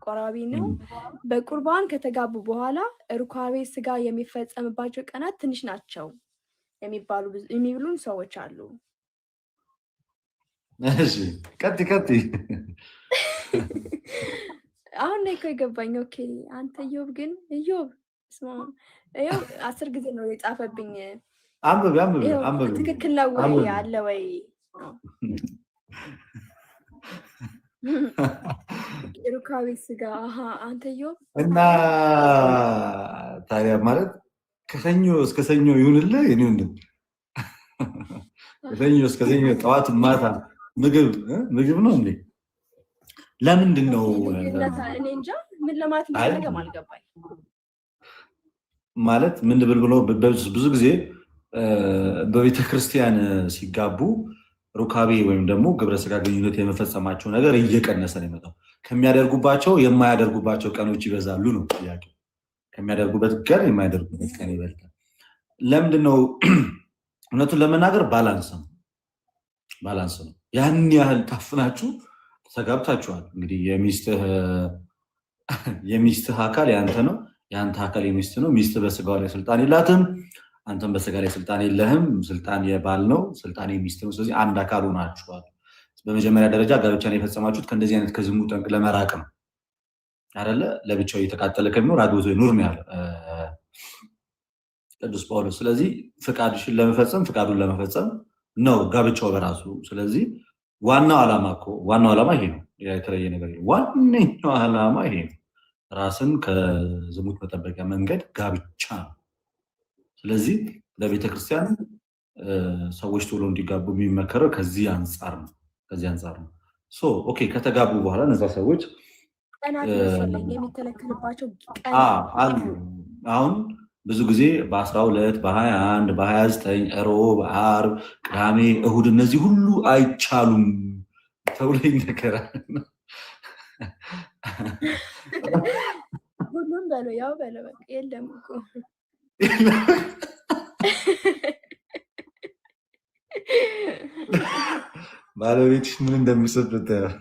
ተቆራቢ ነው። በቁርባን ከተጋቡ በኋላ ሩካቤ ስጋ የሚፈጸምባቸው ቀናት ትንሽ ናቸው የሚሉን ሰዎች አሉ። እሺ ቀጥ አሁን ላይ እኮ የገባኝ። ኦኬ አንተ ኢዮብ ግን ኢዮብ ይኸው 10 ጊዜ ነው የጻፈብኝ። አንብብ ትክክል ነው ወይ አለ ወይ? ሩካቤ ስጋ አንተ ኢዮብ እና ታዲያ ማለት ከሰኞ እስከ ሰኞ ይሁንልህ የኔ ወንድም። ከሰኞ እስከ ሰኞ ጠዋት ማታ ምግብ ነው እንዴ? ለምንድን ነው እኔ እንጃ ምን ለማለት እንደፈለገም አልገባኝ። ማለት ምን ልብል ብሎ ብዙ ጊዜ በቤተ ክርስቲያን ሲጋቡ ሩካቤ ወይም ደግሞ ግብረ ስጋ ግንኙነት የመፈጸማቸው ነገር እየቀነሰ ነው የመጣው። ከሚያደርጉባቸው የማያደርጉባቸው ቀኖች ይበዛሉ ነው ጥያቄ። ከሚያደርጉበት ቀን የማያደርጉበት ቀን ይበልጣል። ለምንድን ነው? እውነቱን ለመናገር ባላንስ ነው። ያን ያህል ታፍናችሁ ተጋብታችኋል። እንግዲህ የሚስትህ አካል ያንተ ነው፣ ያንተ አካል የሚስት ነው። ሚስት በስጋዋ ላይ ስልጣን የላትም፣ አንተም በስጋ ላይ ስልጣን የለህም። ስልጣን የባል ነው፣ ስልጣን የሚስት ነው። ስለዚህ አንድ አካል ሆናችኋል። በመጀመሪያ ደረጃ ጋብቻን የፈጸማችሁት ከእንደዚህ አይነት ከዝሙት ጠንቅ ለመራቅ ነው አይደለ? ለብቻው እየተቃጠለ ከሚኖር አግብቶ ይኑር ነው ያለ ቅዱስ ጳውሎስ። ስለዚህ ፍቃዱን ለመፈጸም ነው ጋብቻው በራሱ። ስለዚህ ዋናው ዓላማ ይሄ ነው። የተለየ ነገር ዋነኛው ዓላማ ይሄ ነው። ራስን ከዝሙት መጠበቂያ መንገድ ጋብቻ ነው። ስለዚህ ለቤተክርስቲያን ሰዎች ቶሎ እንዲጋቡ የሚመከረው ከዚህ አንጻር ነው። ኦኬ ከተጋቡ በኋላ እነዛ ሰዎች ቀናት የሚከለከልባቸው አሉ። አሁን ብዙ ጊዜ በ12 በ21 በ29 ሮብ፣ ዓርብ፣ ቅዳሜ፣ እሁድ እነዚህ ሁሉ አይቻሉም ተብሎ ይነገራል። ሁሉም በለው በቃ የለም እኮ ባለቤትሽ ምን እንደሚሰጥ ብታየው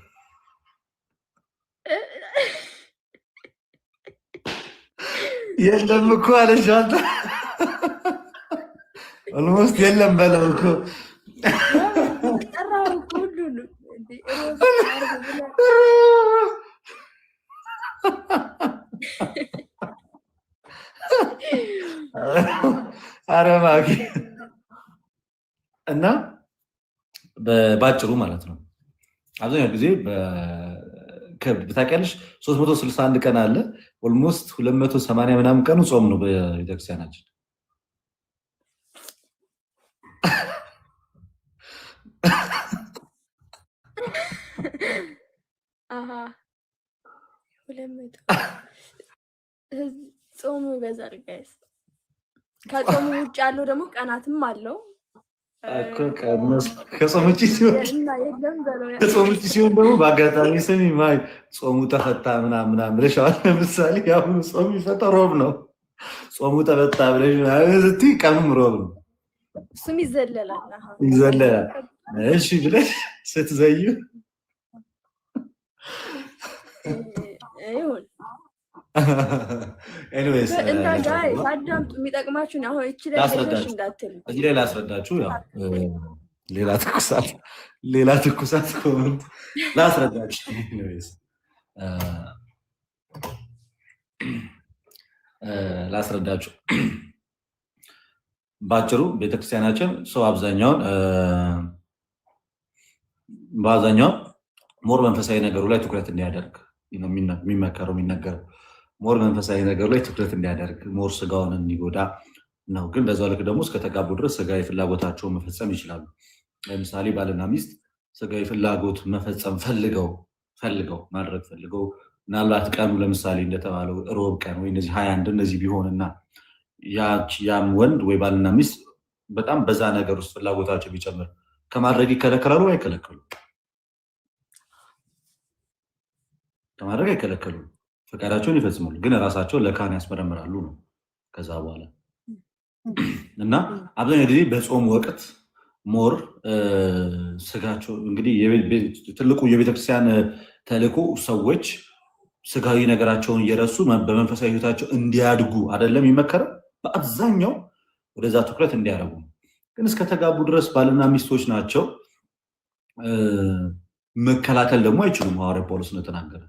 የለም እኮ አለሽ። አንተ ኦልሞስት የለም በለው እኮ አረማቂ እና ባጭሩ ማለት ነው። አብዛኛው ጊዜ ታውቂያለሽ 361 ቀን አለ። ኦልሞስት 280 ምናምን ቀኑ ጾም ነው በቤተክርስቲያናችን። ጾሙ ይበዛል ጋይስ። ከጾሙ ውጭ ያለው ደግሞ ቀናትም አለው። ከጾም ውጭ ሲሆን ደግሞ በአጋጣሚ ስሚ ማይ ጾሙ ተፈታ ምናምን ብለሻል። ለምሳሌ አሁን ጾሙ ይፈታ ሮብ ነው። ጾሙ ተፈታ ብለሽ ስትይ ቀኑም ሮብ ነው። እሱም ይዘለላል። እሺ ብለሽ ስትዘዩ ኤኒዌይስ አዳምጡ። የሚጠቅማችሁን አሁን እዚህ ላይ ላስረዳችሁ። ሌላ ትኩሳት ኮመንት ላስረዳችሁ። ባጭሩ ቤተክርስቲያናችን ሰው በአብዛኛው ሞር መንፈሳዊ ነገሩ ላይ ትኩረት እንዲያደርግ የሚመከረው የሚነገረው ሞር መንፈሳዊ ነገሩ ላይ ትኩረት እንዲያደርግ ሞር ስጋውን እንዲጎዳ ነው። ግን በዛው ልክ ደግሞ እስከተጋቡ ድረስ ስጋዊ ፍላጎታቸውን መፈጸም ይችላሉ። ለምሳሌ ባልና ሚስት ስጋዊ ፍላጎት መፈጸም ፈልገው ምናልባት ቀኑ ለምሳሌ እንደተባለው ሮብ ቀን ወይ እነዚህ 21 እነዚህ ቢሆንና ያም ወንድ ወይ ባልና ሚስት በጣም በዛ ነገር ውስጥ ፍላጎታቸው ቢጨምር ከማድረግ ይከለከላሉ? አይከለከሉ? ከማድረግ አይከለከሉ። ፈቃዳቸውን ይፈጽማሉ፣ ግን ራሳቸው ለካህን ያስመረምራሉ ነው ከዛ በኋላ እና አብዛኛው ጊዜ በጾም ወቅት ሞር ስጋቸው እንግዲህ ትልቁ የቤተክርስቲያን ተልእኮ ሰዎች ስጋዊ ነገራቸውን እየረሱ በመንፈሳዊ ህይወታቸው እንዲያድጉ አይደለም ይመከራል። በአብዛኛው ወደዛ ትኩረት እንዲያደርጉ። ግን እስከተጋቡ ድረስ ባልና ሚስቶች ናቸው። መከላከል ደግሞ አይችሉም። ሐዋርያ ጳውሎስ እንደተናገረ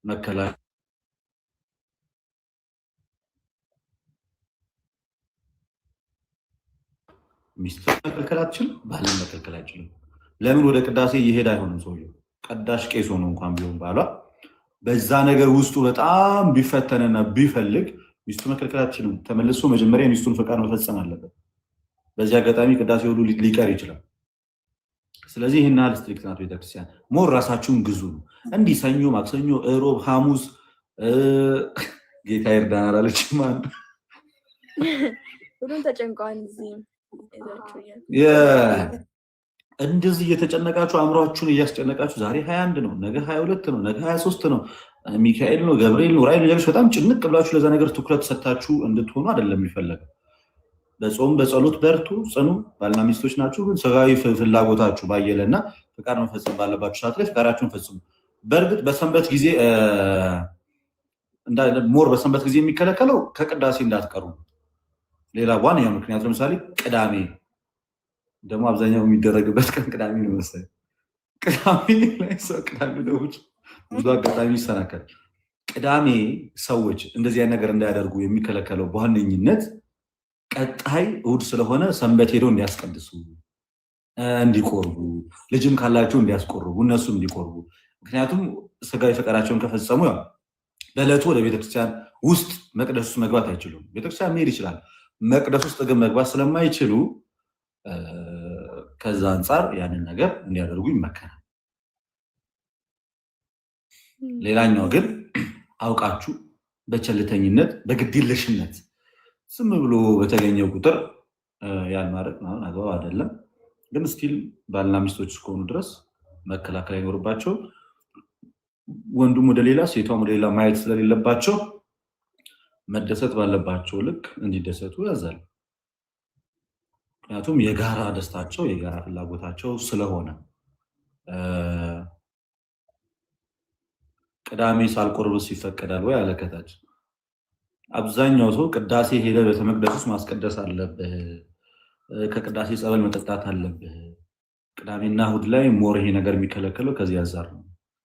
መከላከል ሚስት መከልከል አትችልም፣ ባልን መከልከል አይችልም። ለምን? ወደ ቅዳሴ እየሄደ አይሆንም ሰውየው። ቀዳሽ ቄስ ሆኖ እንኳን ቢሆን ባሏ በዛ ነገር ውስጡ በጣም ቢፈተንና ቢፈልግ ሚስቱ መከልከል አትችልም። ተመልሶ መጀመሪያ የሚስቱን ፈቃድ መፈጸም አለበት። በዚህ አጋጣሚ ቅዳሴ ሁሉ ሊቀር ይችላል። ስለዚህ ይህን ያህል ስትሪክት ናት ቤተክርስቲያን። ሞር ራሳችሁን ግዙ ነው። እንዲህ ሰኞ፣ ማክሰኞ፣ እሮብ፣ ሐሙስ ጌታ ይርዳን አላለች ማን ሁሉም ተጨንቀዋል። እንደዚህ እየተጨነቃችሁ አእምሯችሁን እያስጨነቃችሁ ዛሬ 21 ነው፣ ነገ 22 ነው፣ ነገ 23 ነው፣ ሚካኤል ነው፣ ገብርኤል ነው፣ ራይል ነው፣ በጣም ጭንቅ ብላችሁ ለዛ ነገር ትኩረት ሰጥታችሁ እንድትሆኑ አይደለም የሚፈለገው። በጾም በጸሎት በርቱ፣ ጽኑ። ባልና ሚስቶች ናችሁ። ግን ስጋዊ ፍላጎታችሁ ባየለና ፍቃድ መፈጸም ባለባችሁ ሰዓት ላይ ፍቃዳችሁን ፈጽሙ። በእርግጥ በሰንበት ጊዜ ሞር በሰንበት ጊዜ የሚከለከለው ከቅዳሴ እንዳትቀሩ። ሌላ ዋነኛ ምክንያት ለምሳሌ ቅዳሜ ደግሞ አብዛኛው የሚደረግበት ቀን ቅዳሜ ነው መሰለኝ። ቅዳሜ ላይ ሰው ቅዳሜ ደውጭ ብዙ አጋጣሚ ይሰናከል። ቅዳሜ ሰዎች እንደዚህ አይነት ነገር እንዳያደርጉ የሚከለከለው በዋነኝነት ቀጣይ እሑድ ስለሆነ ሰንበት ሄደው እንዲያስቀድሱ፣ እንዲቆርቡ፣ ልጅም ካላቸው እንዲያስቆርቡ፣ እነሱም እንዲቆርቡ። ምክንያቱም ስጋዊ ፈቃዳቸውን ከፈጸሙ ያው በዕለቱ ወደ ቤተክርስቲያን ውስጥ መቅደስ ውስጥ መግባት አይችሉም። ቤተክርስቲያን መሄድ ይችላል፣ መቅደስ ውስጥ ግን መግባት ስለማይችሉ ከዛ አንጻር ያንን ነገር እንዲያደርጉ ይመከራል። ሌላኛው ግን አውቃችሁ በቸልተኝነት በግድየለሽነት ዝም ብሎ በተገኘው ቁጥር ያን ማድረግ አግባብ አይደለም። ግን ስቲል ባልና ሚስቶች እስከሆኑ ድረስ መከላከል አይኖርባቸው። ወንዱም ወደ ሌላ ሴቷም ወደ ሌላ ማየት ስለሌለባቸው መደሰት ባለባቸው ልክ እንዲደሰቱ ያዛል። ምክንያቱም የጋራ ደስታቸው የጋራ ፍላጎታቸው ስለሆነ። ቅዳሜ ሳልቆርብስ ይፈቀዳል ወይ አለከታች? አብዛኛው ሰው ቅዳሴ ሄደ ቤተመቅደስ ውስጥ ማስቀደስ አለብህ፣ ከቅዳሴ ጸበል መጠጣት አለብህ። ቅዳሜና እሑድ ላይ ሞር ይሄ ነገር የሚከለከለው ከዚህ አንጻር ነው።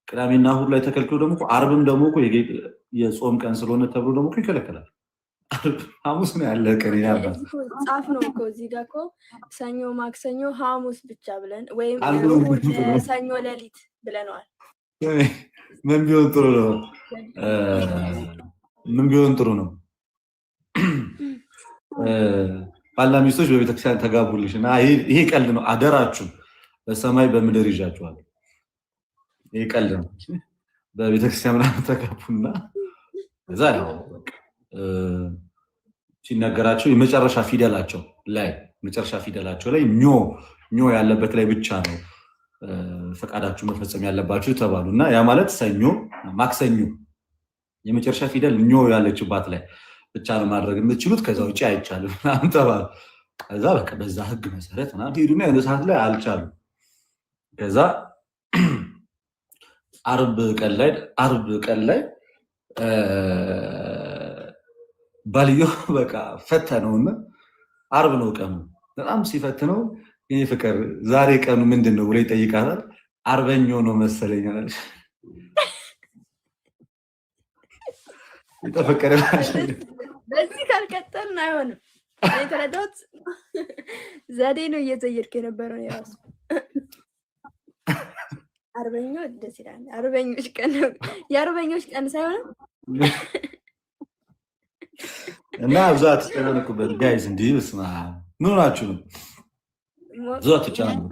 ቅዳሜና እሑድ ላይ ተከልክሎ ደግሞ ዓርብም ደግሞ የጾም ቀን ስለሆነ ተብሎ ደግሞ ይከለከላል። ሐሙስ ነው ያለ ቀን ያባት ጻፍ ነው እኮ እዚህ ጋር እኮ ሰኞ፣ ማክሰኞ፣ ሐሙስ ብቻ ብለን ወይም ሰኞ ሌሊት ብለናል። ምን ቢሆን ጥሩ ነው? ምን ቢሆን ጥሩ ነው? ባልና ሚስቶች በቤተክርስቲያን ተጋቡልሽ እና ይሄ ቀልድ ነው። አደራችሁ በሰማይ በምድር ይዣችኋል። ይሄ ቀልድ ነው። በቤተክርስቲያን ምናምን ተጋቡና እዛ ያው ሲነገራቸው የመጨረሻ ፊደላቸው ላይ ኞ ያለበት ላይ ብቻ ነው ፈቃዳችሁ መፈጸም ያለባችሁ ተባሉ እና ያ ማለት ሰኞ፣ ማክሰኞ የመጨረሻ ፊደል ኞ ያለችባት ላይ ብቻ ነው ማድረግ የምትችሉት፣ ከዛ ውጭ አይቻልም ምናምን ተባሉ። ከዛ በቃ በዛ ህግ መሰረት ምናምን ሄዱና የሆነ ሰዓት ላይ አልቻሉም። ከዛ ዓርብ ቀን ላይ ባልዮ በቃ ፈተነውና ዓርብ ነው ቀኑ። በጣም ሲፈትነው ይሄ ፍቅር ዛሬ ቀኑ ምንድን ነው ብሎ ይጠይቃታል። ዓርበኛው ነው መሰለኝ አለች። የተፈቀደ በዚህ ካልቀጠልን አይሆንም። የተረዳሁት ዘዴ ነው እየዘየድክ የነበረው የራሱ ዓርበኛው ደስ ይላል። ዓርበኞች ቀን የዓርበኞች ቀን ሳይሆን እና ብዙ አትጨናነቁበት ጋይዝ። እንዲህ በስመ አብ ምን ሆናችሁ ነው? ብዙ አትጨናነቁ።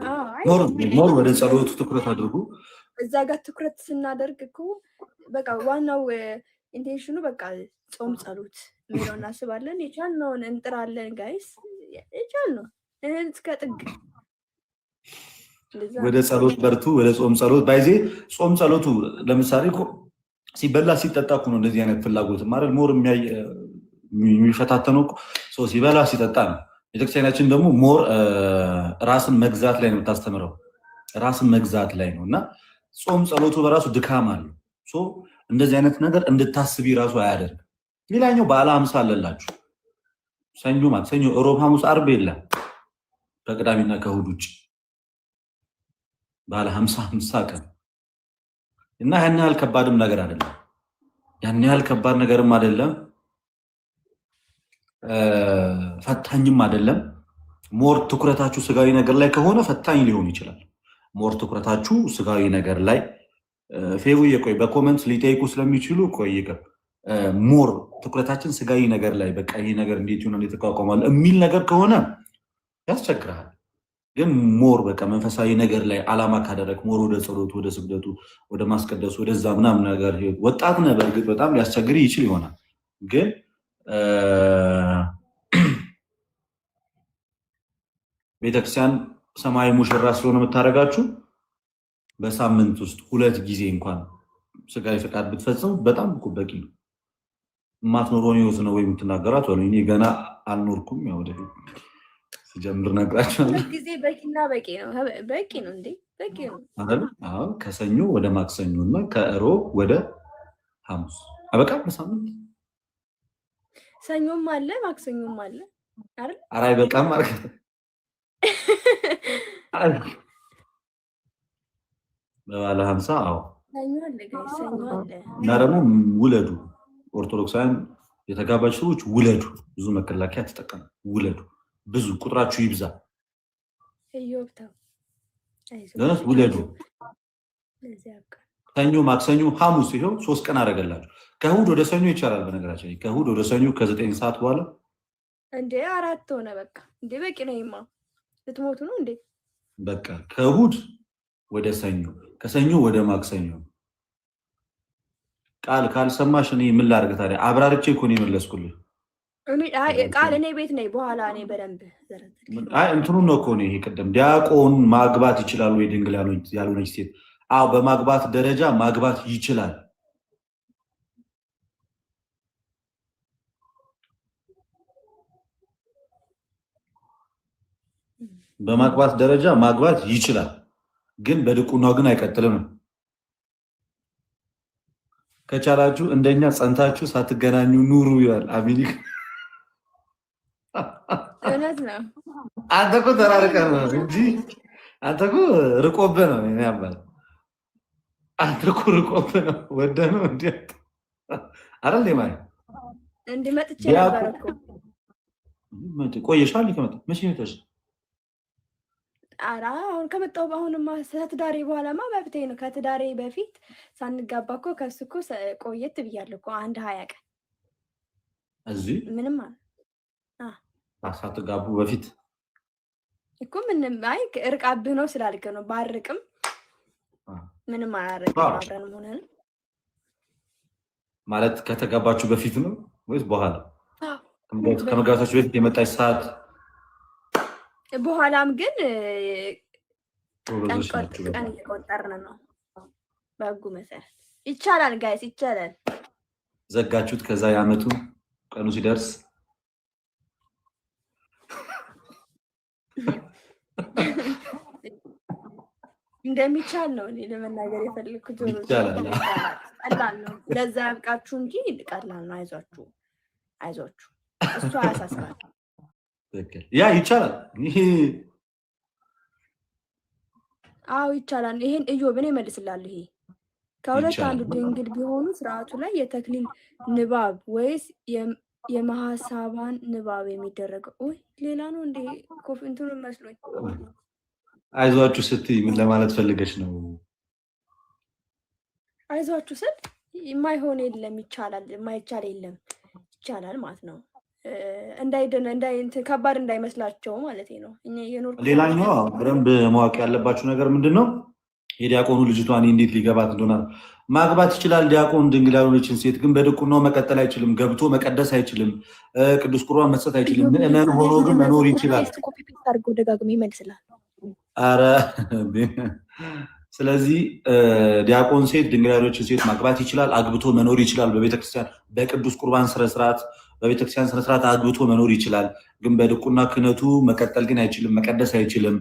ሞር ወደ ጸሎቱ ትኩረት አድርጉ። እዛ ጋር ትኩረት ስናደርግ እኮ በቃ ዋናው ኢንቴንሽኑ በቃ ጾም ጸሎት የሚለው እናስባለን። የቻልነውን እንጥራለን ጋይስ፣ የቻልነው እስከ ጥግ ወደ ጸሎት በርቱ። ወደ ጾም ጸሎት ባይዜ ጾም ጸሎቱ ለምሳሌ ሲበላ ሲጠጣ እኮ ነው እንደዚህ አይነት ፍላጎት ማለት ሞር የሚፈታተነው ሰው ሲበላ ሲጠጣ ነው። ቤተክርስቲያናችን ደግሞ ሞር ራስን መግዛት ላይ ነው የምታስተምረው፣ ራስን መግዛት ላይ ነው እና ጾም ጸሎቱ በራሱ ድካም አለው። እንደዚህ አይነት ነገር እንድታስቢ ራሱ አያደርግም። ሌላኛው በዓለ ሀምሳ አለላችሁ። ሰኞ፣ ማክሰኞ፣ ሮብ፣ ሐሙስ፣ ዓርብ የለም ከቅዳሜና ከእሑድ ውጭ በዓለ ሀምሳ ቀን እና ያን ያህል ከባድም ነገር አይደለም። ያን ያህል ከባድ ነገርም አይደለም፣ ፈታኝም አይደለም። ሞር ትኩረታችሁ ስጋዊ ነገር ላይ ከሆነ ፈታኝ ሊሆን ይችላል። ሞር ትኩረታችሁ ስጋዊ ነገር ላይ ፌቡዬ ቆይ በኮመንት ሊጠይቁ ስለሚችሉ ቆይ ሞር ትኩረታችን ስጋዊ ነገር ላይ በቃ ይሄ ነገር እንዴት ይሆናል የተቋቋማል የሚል ነገር ከሆነ ያስቸግራል። ግን ሞር በቃ መንፈሳዊ ነገር ላይ አላማ ካደረግ ሞር ወደ ጸሎቱ፣ ወደ ስግደቱ፣ ወደ ማስቀደሱ ወደዛ ምናምን ነገር ወጣት ነህ፣ በእርግጥ በጣም ሊያስቸግር ይችል ይሆናል። ግን ቤተክርስቲያን ሰማያዊ ሙሽራ ስለሆነ የምታደርጋችሁ በሳምንት ውስጥ 2 ጊዜ እንኳን ስጋዊ ፈቃድ ብትፈጽሙ በጣም በቂ ነው። የማትኖረውን ህይወት ነው ወይ የምትናገራት? እኔ ገና አልኖርኩም። ያው ወደፊት ሲጀምር ነግራችኋለሁ። ጊዜ በቂና በቂ ነው። በቂ ነው እንዴ? በቂ ነው አይደል? አዎ፣ ከሰኞ ወደ ማክሰኞ እና ከእሮብ ወደ ሐሙስ አበቃ። በሳምንት ሰኞም አለ ማክሰኞም አለ አይደል? ኧረ አይበቃም ማለት በባለ 50 አዎ፣ ሰኞ አለ ጋር ሰኞ አለ። እና ደግሞ ውለዱ። ኦርቶዶክሳውያን የተጋባች ሰዎች ውለዱ። ብዙ መከላከያ ተጠቀሙ። ውለዱ፣ ብዙ ቁጥራችሁ ይብዛ። ውለዱ። ሰኞ፣ ማክሰኞ፣ ሐሙስ ይኸው 3 ቀን አደረገላችሁ። ከእሑድ ወደ ሰኞ ይቻላል። በነገራችን ከእሑድ ወደ ሰኞ ከ9 ሰዓት በኋላ እንዴ 4 ሆነ። በቃ እንዴ በቂ ነው። ይማ ልትሞቱ ነው እንዴ? በቃ ከእሑድ ወደ ሰኞ፣ ከሰኞ ወደ ማክሰኞ። ቃል ካልሰማሽ እኔ ምን ላድርግ ታዲያ? አብራርቼ እኮ ነው የመለስኩልህ። ቃል እኔ ቤት ነኝ። በኋላ እኔ በደንብ እንትኑን ነው እኮ ነው ይሄ። ቅድም ዲያቆን ማግባት ይችላል ወይ ድንግል ያልሆነች ሴት? አዎ በማግባት ደረጃ ማግባት ይችላል። በማግባት ደረጃ ማግባት ይችላል፣ ግን በድቁናው ግን አይቀጥልም። ከቻላችሁ እንደኛ ጸንታችሁ ሳትገናኙ ኑሩ ይላል። አሚኒ እውነት ነው። አንተ እኮ ተራርቀህ ነው እንጂ አንተ እኮ ርቆብህ ነው። እኔ አባል አንተ እኮ ርቆብህ ነው። ወደህ ነው እንዴ? አይደል ለማይ እንዴ መጥቼ ነበር እኮ ቆየሻል። ከመጣ መቼ መጣሽ? ኧረ አሁን ከመጣሁ አሁንማ ከትዳሬ በኋላማ መብቴ ነው። ከትዳሬ በፊት ሳንጋባ እኮ ከሱ እኮ ቆየት ብያለሁ እኮ 1-20 ቀን እዚህ ምንም ሳትጋቡ በፊት እኮ ምንም አይ እርቃብህ ነው ስላልክ ነው። ባርቅም ምንም አላረግም። አብረንም ሆነን ማለት ከተጋባችሁ በፊት ነው ወይስ በኋላ? ከመጋባታችሁ በፊት የመጣች ሰዓት በኋላም ግን ቀን እየቆጠርን ነው። በህጉ መሰረት ይቻላል። ጋይስ ይቻላል። ዘጋችሁት። ከዛ የዓመቱ ቀኑ ሲደርስ እንደሚቻል ነው እኔ ለመናገር የፈለኩት። ቀላል ነው። ለዛ ያብቃችሁ እንጂ ቀላል ነው። አይዟችሁ አይዟችሁ። እሱ አያሳስባል። ያ ይቻላል። ይሄ አዎ ይቻላል። ይሄን እዮብ እኔ እመልስልሃለሁ። ይሄ ከሁለት አንዱ ድንግል ቢሆኑ ስርዓቱ ላይ የተክሊል ንባብ ወይስ የመሐሳባን ንባብ የሚደረገው? ወይ ሌላ ነው እንዴ? እንትኑ መስሎኝ። አይዟችሁ ስትይ ምን ለማለት ፈልገሽ ነው? አይዟችሁ ስል የማይሆን የለም ይቻላል፣ የማይቻል የለም ይቻላል ማለት ነው። ከባድ እንዳይመስላቸው ማለት ነው። ሌላኛው በደንብ ማወቅ ያለባችሁ ነገር ምንድን ነው? የዲያቆኑ ልጅቷን እንዴት ሊገባት እንደሆነ ማግባት ይችላል። ዲያቆን ድንግል ያልሆነችን ሴት ግን በድቁናው መቀጠል አይችልም። ገብቶ መቀደስ አይችልም። ቅዱስ ቁርባን መስጠት አይችልም። ምእመን ሆኖ ግን መኖር ይችላል። ደጋግሞ ይመልስላል። ኧረ ስለዚህ ዲያቆን ሴት ድንግል ያልሆነችን ሴት ማግባት ይችላል። አግብቶ መኖር ይችላል። በቤተክርስቲያን በቅዱስ ቁርባን ስነስርዓት በቤተክርስቲያን ስነስርዓት አግብቶ መኖር ይችላል። ግን በድቁና ክህነቱ መቀጠል ግን አይችልም። መቀደስ አይችልም።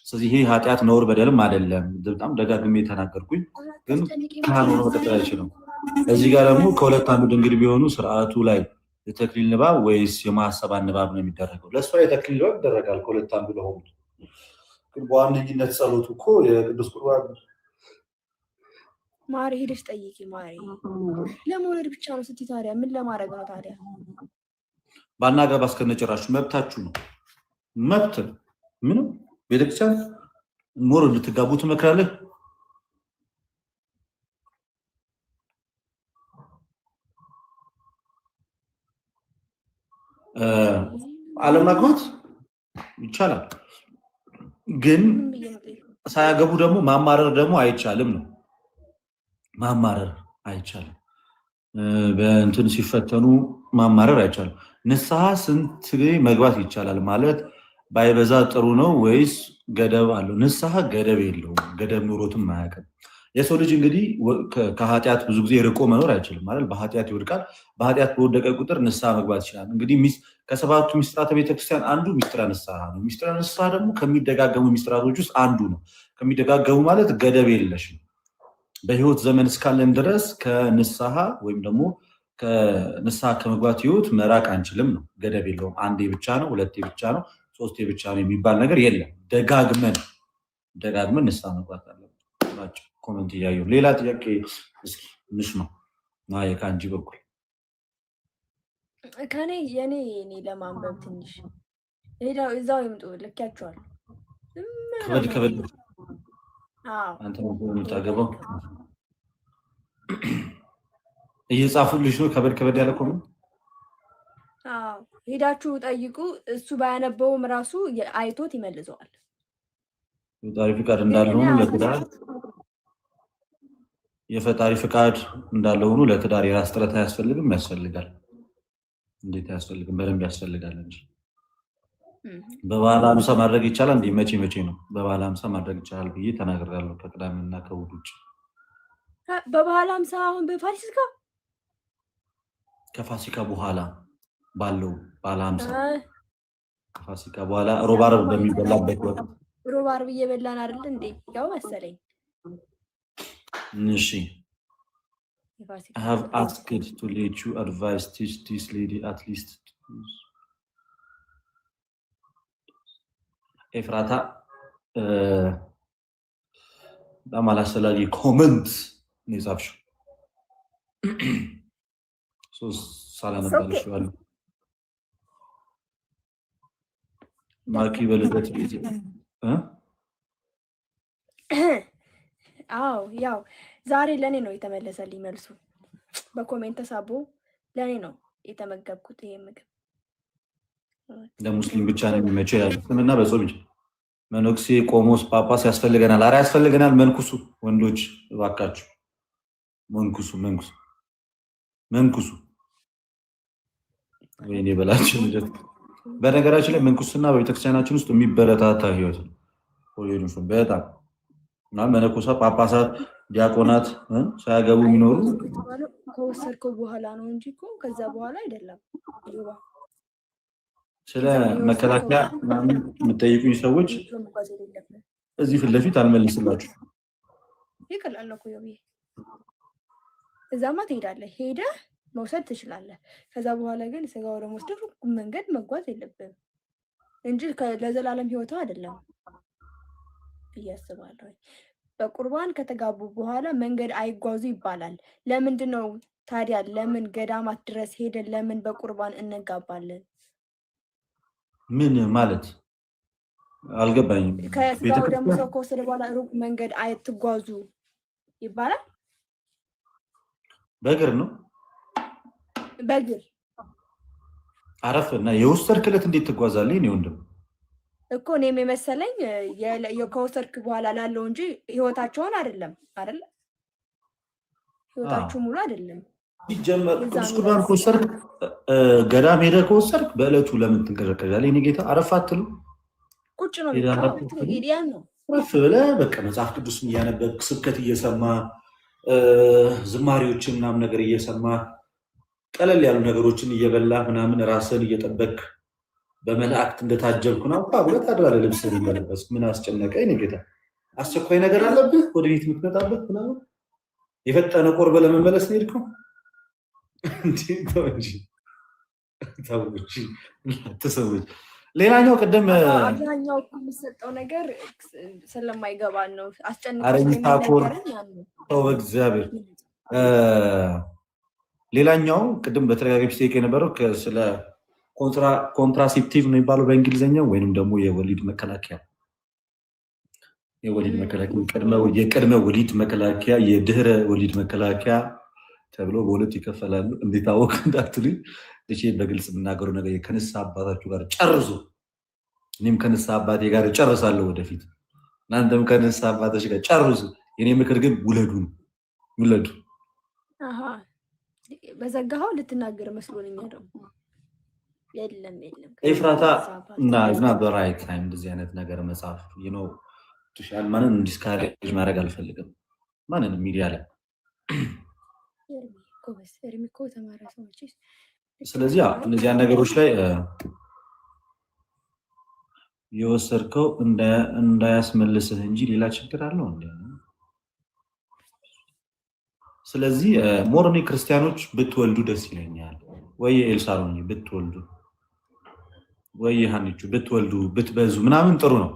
ስለዚህ ይሄ ኃጢአት ነውር በደልም አይደለም። በጣም ደጋግሜ የተናገርኩኝ፣ ግን ካህን ሆኖ መቀጠል አይችልም። እዚህ ጋር ደግሞ ከሁለት አንዱ ድንግል ቢሆኑ ስርዓቱ ላይ የተክሊል ንባብ ወይስ የማሰባ ንባብ ነው የሚደረገው? ለእሷ የተክሊል ንባብ ይደረጋል ከሁለት አንዱ ለሆኑት። ግን በዋነኝነት ጸሎቱ እኮ የቅዱስ ቁርባን ማሪ ሄደሽ ጠይቂ። ማሪ ለመውለድ ብቻ ነው ስትይ ታዲያ ምን ለማድረግ ነው ታዲያ? ባናገባ እስከነጭራሹ መብታችሁ ነው፣ መብት ምንም ቤተክርስቲያን ሞር እንድትጋቡ ትመክራለህ። አለማግባት ይቻላል፣ ግን ሳያገቡ ደግሞ ማማረር ደግሞ አይቻልም ነው። ማማረር አይቻልም። በእንትን ሲፈተኑ ማማረር አይቻልም። ንስሐ ስንት ጊዜ መግባት ይቻላል ማለት ባይበዛ ጥሩ ነው ወይስ ገደብ አለው? ንስሐ ገደብ የለውም፣ ገደብ ኑሮትም አያውቅም። የሰው ልጅ እንግዲህ ከኃጢአት ብዙ ጊዜ ርቆ መኖር አይችልም ማለት በኃጢአት ይወድቃል። በኃጢአት በወደቀ ቁጥር ንስሐ መግባት ይችላል። እንግዲህ ከሰባቱ ሚስጥራተ ቤተክርስቲያን አንዱ ሚስጥረ ንስሐ ነው። ሚስጥረ ንስሐ ደግሞ ከሚደጋገሙ ሚስጥራቶች ውስጥ አንዱ ነው። ከሚደጋገሙ ማለት ገደብ የለሽ ነው። በህይወት ዘመን እስካለን ድረስ ከንስሐ ወይም ደግሞ ከንስሐ ከመግባት ህይወት መራቅ አንችልም ነው። ገደብ የለውም። አንዴ ብቻ ነው፣ ሁለቴ ብቻ ነው፣ ሶስቴ ብቻ ነው የሚባል ነገር የለም። ደጋግመን ንስሐ መግባት አለብን። ኮመንት እያየሁ ሌላ ጥያቄ እስኪ እንስማ። ማየ ከአንቺ በኩል ከኔ የኔ ለማንበብ ትንሽ እዛው ይምጡ ልኪያቸዋል። ከበድ አንተ የምታገባው እየጻፉልሽ ነው። ከበድ ያለ ኮመንት ሄዳችሁ ጠይቁ። እሱ ባያነበውም ራሱ አይቶት ይመልሰዋል። ፈጣሪ ፍቃድ እንዳለ ሆኖ ለትዳር የፈጣሪ ፍቃድ እንዳለ ሆኖ ለትዳር የራስ ጥረት አያስፈልግም? ያስፈልጋል። እንዴት አያስፈልግም? በደንብ ያስፈልጋል እንጂ በባለ 50 ማድረግ ይቻላል እንዴ? መቼ ነው በባለ 50 ማድረግ ይቻላል ብዬ ተናግሬያለሁ። ከቅዳሜና ከእሑድ ውጭ በባለ 50 አሁን ከፋሲካ በኋላ ባለው ባለ 50 ከፋሲካ በኋላ ሮብ ዓርብ በሚበላበት ወቅት ሮብ ዓርብ እየበላን አይደል እንዴ? ያው መሰለኝ። እሺ I have asked to let you advise teach this lady at least ኤፍራታ በጣም አላስፈላጊ ኮመንት ነው የጻፍሽው። ሳላነባልሽ አሉ ማኪ በልደት ጊዜ ያው ዛሬ ለኔ ነው የተመለሰልኝ መልሱ። በኮሜንት ተሳቦ ለኔ ነው የተመገብኩት ይሄ ምግብ። ለሙስሊም ብቻ ነው የሚመቸው ያለው እና በጾም እንጂ መነኩሴ፣ ቆሞስ፣ ጳጳስ ያስፈልገናል። ኧረ ያስፈልገናል። መንኩሱ፣ ወንዶች እባካችሁ መንኩሱ። ወይኔ በላችሁ ልደት። በነገራችን ላይ መንኩስና በቤተክርስቲያናችን ውስጥ የሚበረታታ ህይወት ነው። በጣም እና መነኮሳ፣ ጳጳሳት፣ ዲያቆናት ሳያገቡ የሚኖሩ ከወሰድከው በኋላ ነው እንጂ እኮ ከዛ በኋላ አይደለም። ስለ መከላከያ ምናምን የምጠይቁኝ ሰዎች እዚህ ፊት ለፊት አልመልስላችሁ። ይቀላል እኮ እዛማ ትሄዳለህ፣ ሄደህ መውሰድ ትችላለህ። ከዛ በኋላ ግን ስጋው ደግሞ ወስደህ መንገድ መጓዝ የለብህም እንጂ ለዘላለም ህይወቱ አይደለም እያስባለሁ። በቁርባን ከተጋቡ በኋላ መንገድ አይጓዙ ይባላል። ለምንድን ነው ታዲያ? ለምን ገዳማት ድረስ ሄደን ለምን በቁርባን እንጋባለን? ምን ማለት አልገባኝም። ከስጋው ደግሞ ሰው ከወሰደ በኋላ ሩቅ መንገድ አይትጓዙ ይባላል። በእግር ነው በእግር አረፍ እና የወሰድክ ዕለት እንዴት ትጓዛለህ? እኔ ወንድም እኮ እኔም የመሰለኝ ከወሰድክ በኋላ ላለው እንጂ ህይወታቸውን አይደለም አይደለ? ህይወታችሁ ሙሉ አይደለም። ሲጀመር ቅዱስ ቁርባን ከወሰድክ ገዳም ሄደህ ከወሰድክ በዕለቱ ለምን ትንቀዠቀዣለህ? የእኔ ጌታ አረፍ አትልም? ቁጭ ነው ሄዲያን ነው ረፍ ብለህ በቃ መጽሐፍ ቅዱስን እያነበብክ ስብከት እየሰማ ዝማሬዎችን ምናምን ነገር እየሰማ ቀለል ያሉ ነገሮችን እየበላ ምናምን ራስን እየጠበቅ በመላእክት እንደታጀብኩ ነው ብለህ ታድራለህ። ልብስህን እንደለበስክ ምን አስጨነቀህ? የእኔ ጌታ አስቸኳይ ነገር አለብህ ወደ ቤት የምትመጣበት ምናምን የፈጠነ ቆርበ ለመመለስ ነው የሄድከው እንዴ? ተው እንጂ ተሰዎች። ሌላኛው ቅድም አብዛኛው የሚሰጠው ነገር ስለማይገባን ነው። አስጨንቆኝ ተው በእግዚአብሔር። ሌላኛው ቅድም በተደጋጋሚ ሲጠይቅ የነበረው ስለ ኮንትራሴፕቲቭ ነው የሚባለው በእንግሊዝኛው ወይንም ደግሞ የወሊድ መከላከያ የቅድመ ወሊድ መከላከያ የድህረ ወሊድ መከላከያ ተብሎ በሁለት ይከፈላሉ። እንዴት አወቅ እንዳትሉኝ እሺ፣ በግልጽ የምናገረው ነገር ከንስሐ አባታችሁ ጋር ጨርሱ። እኔም ከንስሐ አባቴ ጋር ጨርሳለሁ ወደፊት። እናንተም ከንስሐ አባታችሁ ጋር ጨርሱ። የኔ ምክር ግን ውለዱ። በዘጋው ልትናገር መስሎኝ ደግሞ የለም ኤፍራታ እና ኢዝና በራይት ታይም እንደዚህ አይነት ነገር መጻፍ ቱሻል ማንን ዲስካሬጅ ማድረግ አልፈልግም። ማንን ሚዲያ ላይ ስለዚህ እነዚህ ነገሮች ላይ የወሰድከው እንዳያስመልስህ እንጂ ሌላ ችግር አለው እንዴ? ስለዚህ ሞርኒ ክርስቲያኖች ብትወልዱ ደስ ይለኛል። ወይ ኤልሳሎኒ ብትወልዱ ወይ ሀኒቹ ብትወልዱ ብትበዙ ምናምን ጥሩ ነው።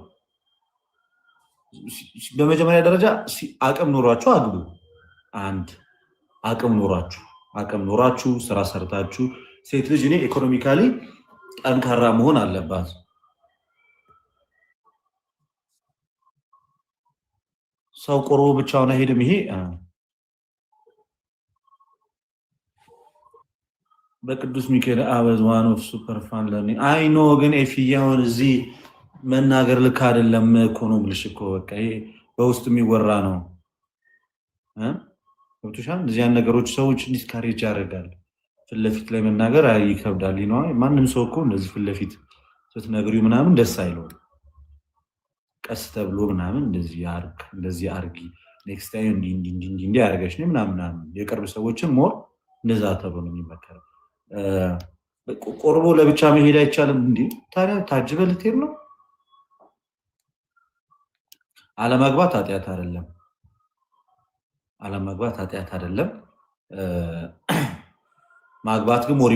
በመጀመሪያ ደረጃ አቅም ኖሯችሁ አግቡ። አንድ አቅም ኖሯችሁ ስራ ሰርታችሁ ሴት ልጅ ኢኮኖሚካሊ ጠንካራ መሆን አለባት። ሰው ቆርቦ ብቻውን አይሄድም። ይሄ በቅዱስ ሚካኤል አበዝዋን ኦፍ ሱፐር ፋን ለርኒንግ አይ ኖ ግን ኤፍያውን እዚህ መናገር ልክ አይደለም እኮ ነው ብልሽ እኮ በቃ ይሄ በውስጥ የሚወራ ነው ወጥቷል። እዚህ ነገሮች ሰዎች ዲስካሬጅ ያደርጋል። ፊት ለፊት ላይ መናገር ይከብዳል ነው። ማንም ሰው እኮ እንደዚህ ፊት ለፊት ስትነግሪው ምናምን ደስ አይለው። ቀስ ተብሎ ምናምን እንደዚህ አርጊ ኔክስት ታይም እንዲህ ያደርገሽ ነው ምናምን የቅርብ ሰዎችን ሞር እንደዛ ተብሎ ነው የሚመከረው። ቆርቦ ለብቻ መሄድ አይቻልም እንዴ? ታዲያ ታጅበህ ልትሄድ ነው? አለማግባት ኃጢአት አይደለም። ማግባት ግን ሞር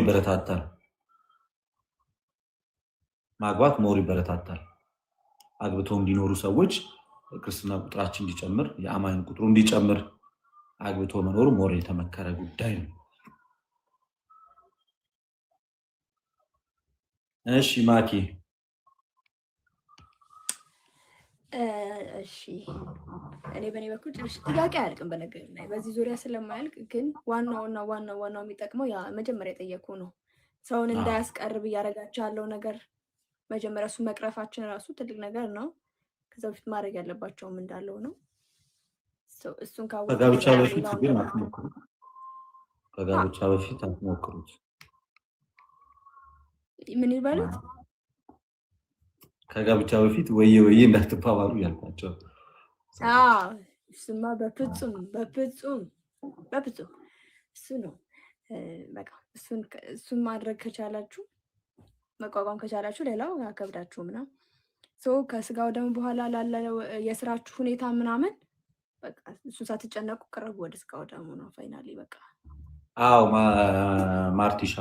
ይበረታታል። አግብተው እንዲኖሩ ሰዎች ክርስትና ቁጥራችን እንዲጨምር፣ የአማኝ ቁጥሩ እንዲጨምር አግብቶ መኖር ሞር የተመከረ ጉዳይ ነው። እሺ ማኪ እሺ እኔ በኔ በኩል ትንሽ ጥያቄ አያልቅም። በነገር ላይ በዚህ ዙሪያ ስለማያልቅ ግን ዋናው የሚጠቅመው ያ መጀመሪያ የጠየቁ ነው። ሰውን እንዳያስቀርብ እያደረጋቸው ያለው ነገር መጀመሪያ እሱ መቅረፋችን ራሱ ትልቅ ነገር ነው። ከዛ በፊት ማድረግ ያለባቸውም እንዳለው ነው። እሱን ከጋብቻ በፊት ግን አትሞክሩት። ምን ይባሉት? ከጋብቻ በፊት ወየ እንዳትባባሉ ያልኳቸው። እሱማ በፍጹም እሱ ነው በቃ። እሱን ማድረግ ከቻላችሁ መቋቋም ከቻላችሁ ሌላው ያከብዳችሁ ምናምን ከስጋው ደግሞ በኋላ ላለው የስራችሁ ሁኔታ ምናምን በቃ እሱን ሳትጨነቁ ቅረቡ ወደ ስጋው ደግሞ ነው ፋይናሊ በቃ። አዎ ማርቲሻ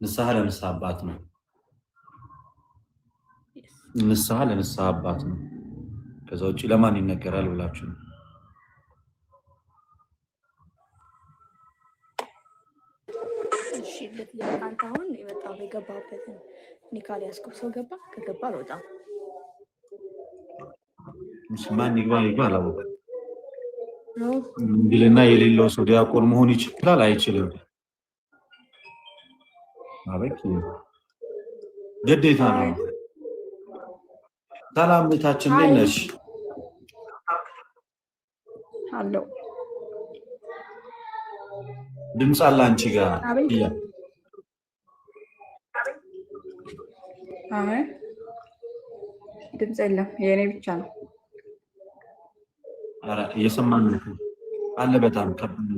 ንስሐ ለንስሐ አባት ነው። ንስሐ ለንስሐ አባት ነው። ከዛ ውጭ ለማን ይነገራል ብላችሁ ነው? እሺ ለአንተ አሁን የመጣው የገባበትን ኒካል ያስቆብ ሰው ገባ ከገባ አልወጣም። ማን ይግባ አላወቀም። እንግልና የሌለው ሰው ዲያቆን መሆን ይችላል አይችልም? አቤት ግዴታ ነው። ሰላም ቤታችን ላይ ነሽ? አሎ ድምፅ አለ አንቺ ጋር? አይ ድምፅ የለም፣ የኔ ብቻ ነው። አረ እየሰማን አለ። በጣም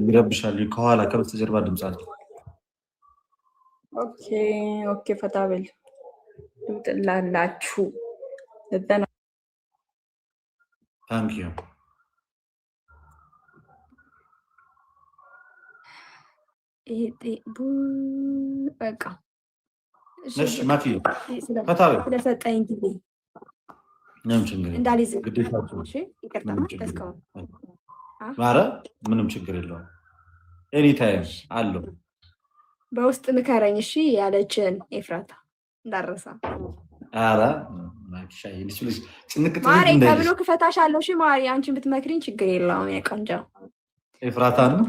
ይረብሻል። ከኋላ ከበስተጀርባ ድምፅ አለ። ኦኬ ፈታ በል ትውጥላላችሁ። ታንክ ዩ በቃ እሺ ማፊ ፈታዊ ስለሰጠኝ ጊዜ ምንም ችግር እንዳልይዝ ግዴታችሁ እሺ፣ ይቅርታ ምንም ችግር እስካሁን ኧረ ምንም ችግር የለውም። ኤኒ ታይም አለው። በውስጥ ምከረኝ እሺ ያለችን ኤፍራታ እንዳረሳ ኧረ ጭንቅ ማሬ ጥብቅ ከብሎ ክፈታሽ አለው። እሺ ማሪ አንቺን ብትመክሪኝ ችግር የለውም። የቆንጆ ኤፍራታ ነው።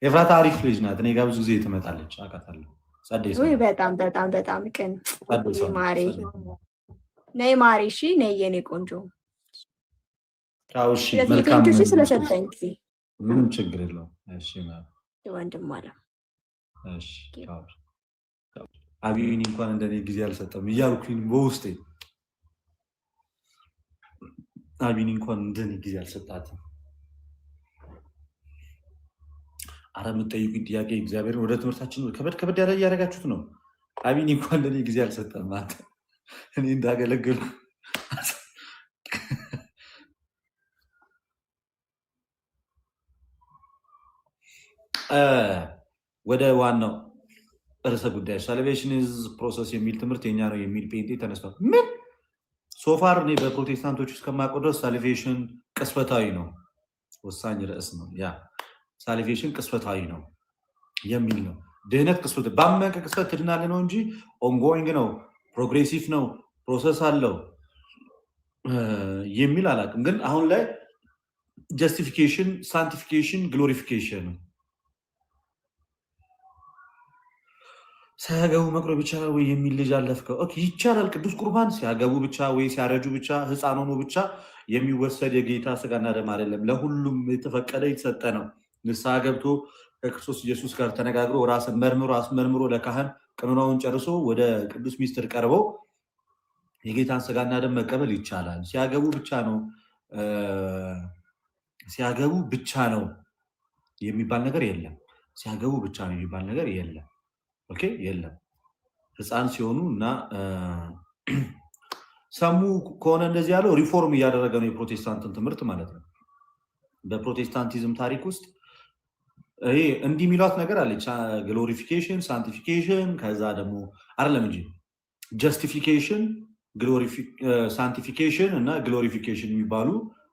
ኤፍራታ አሪፍ ልጅ ናት። እኔ ጋር ብዙ ጊዜ ትመጣለች፣ አውቃታለሁ። ጸደይ ሰው በጣም በጣም በጣም ቅን ማሬ። ነይ ማሪ፣ እሺ ነይ የኔ ቆንጆ። እሺ መልካም ስለሰጠኝ ጊዜ ምንም ችግር የለውም። እሺ ወንድም አለ። እሺ አብይን እንኳን እንደኔ ጊዜ አልሰጠም እያልኩኝ በውስጤ አብይን እንኳን እንደኔ ጊዜ አልሰጣትም። አረ የምትጠይቁኝ ጥያቄ እግዚአብሔርን ወደ ትምህርታችን ከበድ ያለ እያደረጋችሁት ነው። አብይን እንኳን እንደኔ ጊዜ አልሰጠም ማለት እኔ እንዳገለግሉ ወደ ዋናው ርዕሰ ጉዳይ ሳልቬሽን ኢዝ ፕሮሰስ የሚል ትምህርት የኛ ነው የሚል ጴንጤ ተነስቷል። ምን ሶፋር እኔ በፕሮቴስታንቶች ውስጥ ከማውቀው ድረስ ሳልቬሽን ቅስፈታዊ ነው። ወሳኝ ርዕስ ነው ያ። ሳልቬሽን ቅስፈታዊ ነው የሚል ነው። ድህነት ቅስፈት ባመንክ ቅስፈት ትድናለህ ነው እንጂ ኦንጎይንግ ነው፣ ፕሮግሬሲቭ ነው፣ ፕሮሰስ አለው የሚል አላውቅም። ግን አሁን ላይ ጀስቲፊኬሽን፣ ሳንቲፊኬሽን፣ ግሎሪፊኬሽን ሳያገቡ መቁረብ ይቻላል ወይ የሚል ልጅ አለፍከው። ይቻላል። ቅዱስ ቁርባን ሲያገቡ ብቻ ወይ ሲያረጁ ብቻ ህፃን ሆኖ ብቻ የሚወሰድ የጌታ ስጋና ደም አይደለም። ለሁሉም የተፈቀደ የተሰጠ ነው። ንስሐ ገብቶ ከክርስቶስ ኢየሱስ ጋር ተነጋግሮ ራስን መርምሮ ለካህን ቀኖናውን ጨርሶ ወደ ቅዱስ ሚስጥር ቀርበው የጌታን ስጋና ደም መቀበል ይቻላል። ሲያገቡ ብቻ ነው የሚባል ነገር የለም። ሲያገቡ ብቻ ነው የሚባል ነገር የለም። ኦኬ የለም። ህፃን ሲሆኑ እና ሰሙ ከሆነ እንደዚህ ያለው ሪፎርም እያደረገ ነው የፕሮቴስታንትን ትምህርት ማለት ነው። በፕሮቴስታንቲዝም ታሪክ ውስጥ ይሄ እንዲህ የሚሏት ነገር አለች። ግሎሪፊኬሽን፣ ሳንቲፊኬሽን ከዛ ደግሞ አይደለም እንጂ ጀስቲፊኬሽን፣ ሳንቲፊኬሽን እና ግሎሪፊኬሽን የሚባሉ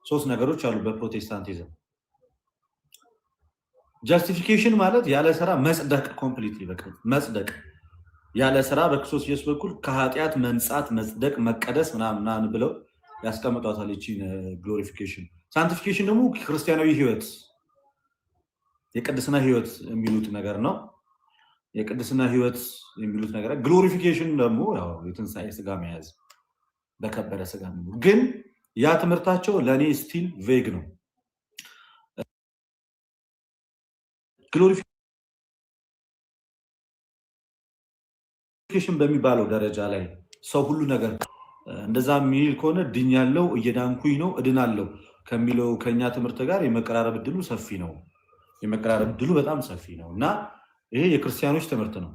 ሶስት ነገሮች አሉ በፕሮቴስታንቲዝም። ጃስቲፊኬሽን ማለት ያለ ስራ መጽደቅ፣ ኮምፕሊትሊ በቃ መጽደቅ ያለ ስራ በክርስቶስ ኢየሱስ በኩል ከኃጢአት መንጻት፣ መጽደቅ፣ መቀደስ ምናምን ብለው ያስቀምጧታል። ይቺን ግሎሪፊኬሽን። ሳንቲፊኬሽን ደግሞ ክርስቲያናዊ ህይወት፣ የቅድስና ህይወት የሚሉት ነገር ነው። የቅድስና ህይወት የሚሉት ነገር። ግሎሪፊኬሽን ደግሞ ያው የትንሣኤ ስጋ መያዝ፣ በከበረ ስጋ። ግን ያ ትምህርታቸው ለእኔ ስቲል ቬግ ነው። ግሎሪፊኬሽን በሚባለው ደረጃ ላይ ሰው ሁሉ ነገር እንደዛ የሚል ከሆነ ድኛለው፣ እየዳንኩኝ ነው፣ እድናለው ከሚለው ከኛ ትምህርት ጋር የመቀራረብ እድሉ ሰፊ ነው። የመቀራረብ እድሉ በጣም ሰፊ ነው እና ይሄ የክርስቲያኖች ትምህርት ነው።